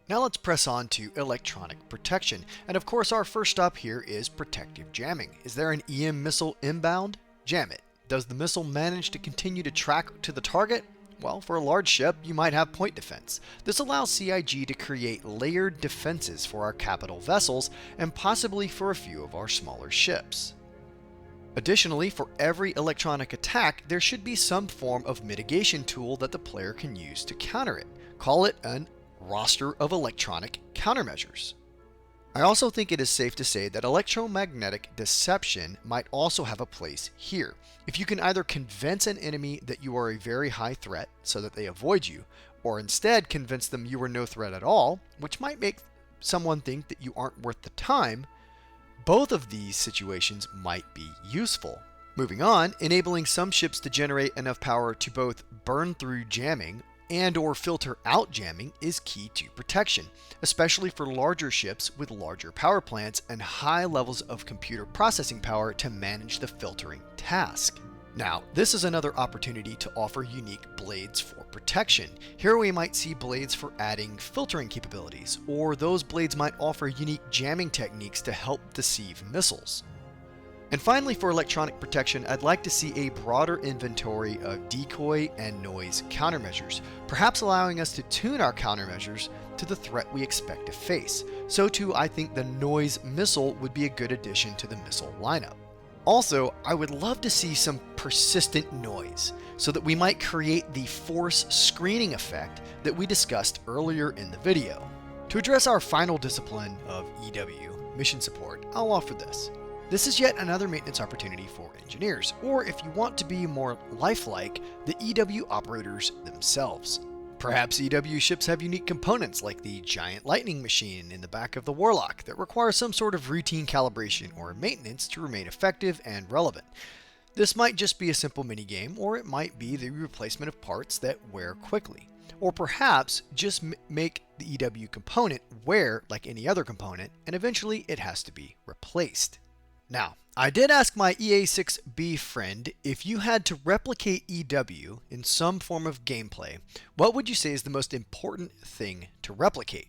Now let's press on to electronic protection, and of course our first stop here is protective jamming. Is there an EM missile inbound? Jam it. Does the missile manage to continue to track to the target? Well, for a large ship, you might have point defense. This allows CIG to create layered defenses for our capital vessels and possibly for a few of our smaller ships. Additionally, for every electronic attack, there should be some form of mitigation tool that the player can use to counter it. Call it an roster of electronic countermeasures. I also think it is safe to say that electromagnetic deception might also have a place here. If you can either convince an enemy that you are a very high threat so that they avoid you, or instead convince them you are no threat at all, which might make someone think that you aren't worth the time, both of these situations might be useful. Moving on, enabling some ships to generate enough power to both burn through jamming and or filter out jamming is key to protection, especially for larger ships with larger power plants and high levels of computer processing power to manage the filtering task. Now, this is another opportunity to offer unique blades for protection. Here we might see blades for adding filtering capabilities, or those blades might offer unique jamming techniques to help deceive missiles. And finally, for electronic protection, I'd like to see a broader inventory of decoy and noise countermeasures, perhaps allowing us to tune our countermeasures to the threat we expect to face. So too, I think the noise missile would be a good addition to the missile lineup. Also, I would love to see some persistent noise so that we might create the force screening effect that we discussed earlier in the video. To address our final discipline of EW, mission support, I'll offer this. This is yet another maintenance opportunity for engineers, or if you want to be more lifelike, the EW operators themselves. Perhaps EW ships have unique components like the giant lightning machine in the back of the Warlock that require some sort of routine calibration or maintenance to remain effective and relevant. This might just be a simple minigame, or it might be the replacement of parts that wear quickly. Or perhaps just make the EW component wear like any other component, and eventually it has to be replaced. Now, I did ask my EA6B friend, if you had to replicate EW in some form of gameplay, what would you say is the most important thing to replicate?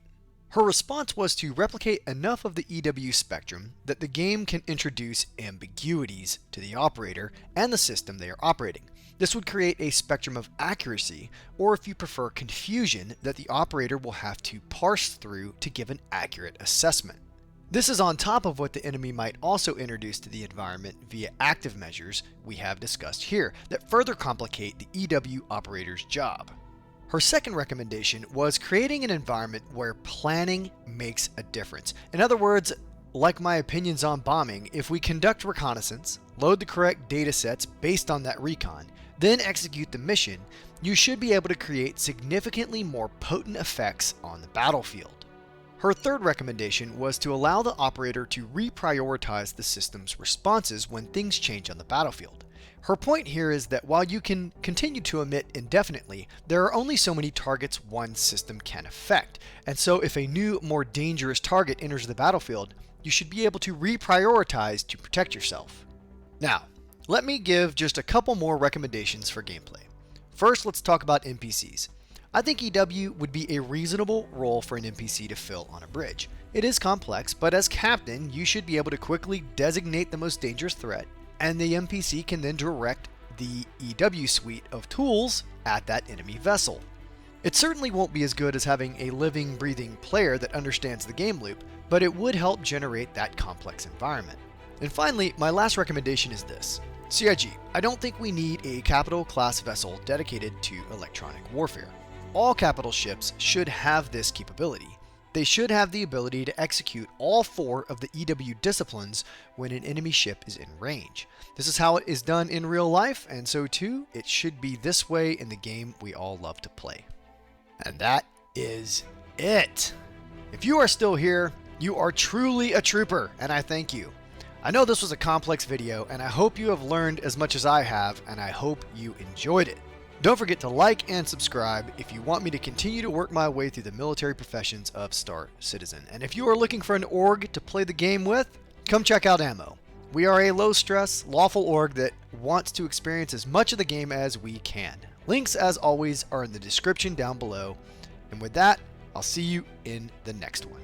Her response was to replicate enough of the EW spectrum that the game can introduce ambiguities to the operator and the system they are operating. This would create a spectrum of accuracy, or if you prefer, confusion that the operator will have to parse through to give an accurate assessment. This is on top of what the enemy might also introduce to the environment via active measures we have discussed here that further complicate the EW operator's job. Her second recommendation was creating an environment where planning makes a difference. In other words, like my opinions on bombing, if we conduct reconnaissance, load the correct data sets based on that recon, then execute the mission, you should be able to create significantly more potent effects on the battlefield. Her third recommendation was to allow the operator to reprioritize the system's responses when things change on the battlefield. Her point here is that while you can continue to emit indefinitely, there are only so many targets one system can affect, and so if a new, more dangerous target enters the battlefield, you should be able to reprioritize to protect yourself. Now, let me give just a couple more recommendations for gameplay. First, let's talk about NPCs. I think EW would be a reasonable role for an NPC to fill on a bridge. It is complex, but as captain, you should be able to quickly designate the most dangerous threat, and the NPC can then direct the EW suite of tools at that enemy vessel. It certainly won't be as good as having a living, breathing player that understands the game loop, but it would help generate that complex environment. And finally, my last recommendation is this. CIG, I don't think we need a capital class vessel dedicated to electronic warfare. All capital ships should have this capability. They should have the ability to execute all 4 of the EW disciplines when an enemy ship is in range. This is how it is done in real life, and so too, it should be this way in the game we all love to play. And that is it. If you are still here, you are truly a trooper, and I thank you. I know this was a complex video, and I hope you have learned as much as I have, and I hope you enjoyed it. Don't forget to like and subscribe if you want me to continue to work my way through the military professions of Star Citizen. And if you are looking for an org to play the game with, come check out a.m.m.o. We are a low-stress, lawful org that wants to experience as much of the game as we can. Links, as always, are in the description down below. And with that, I'll see you in the next one.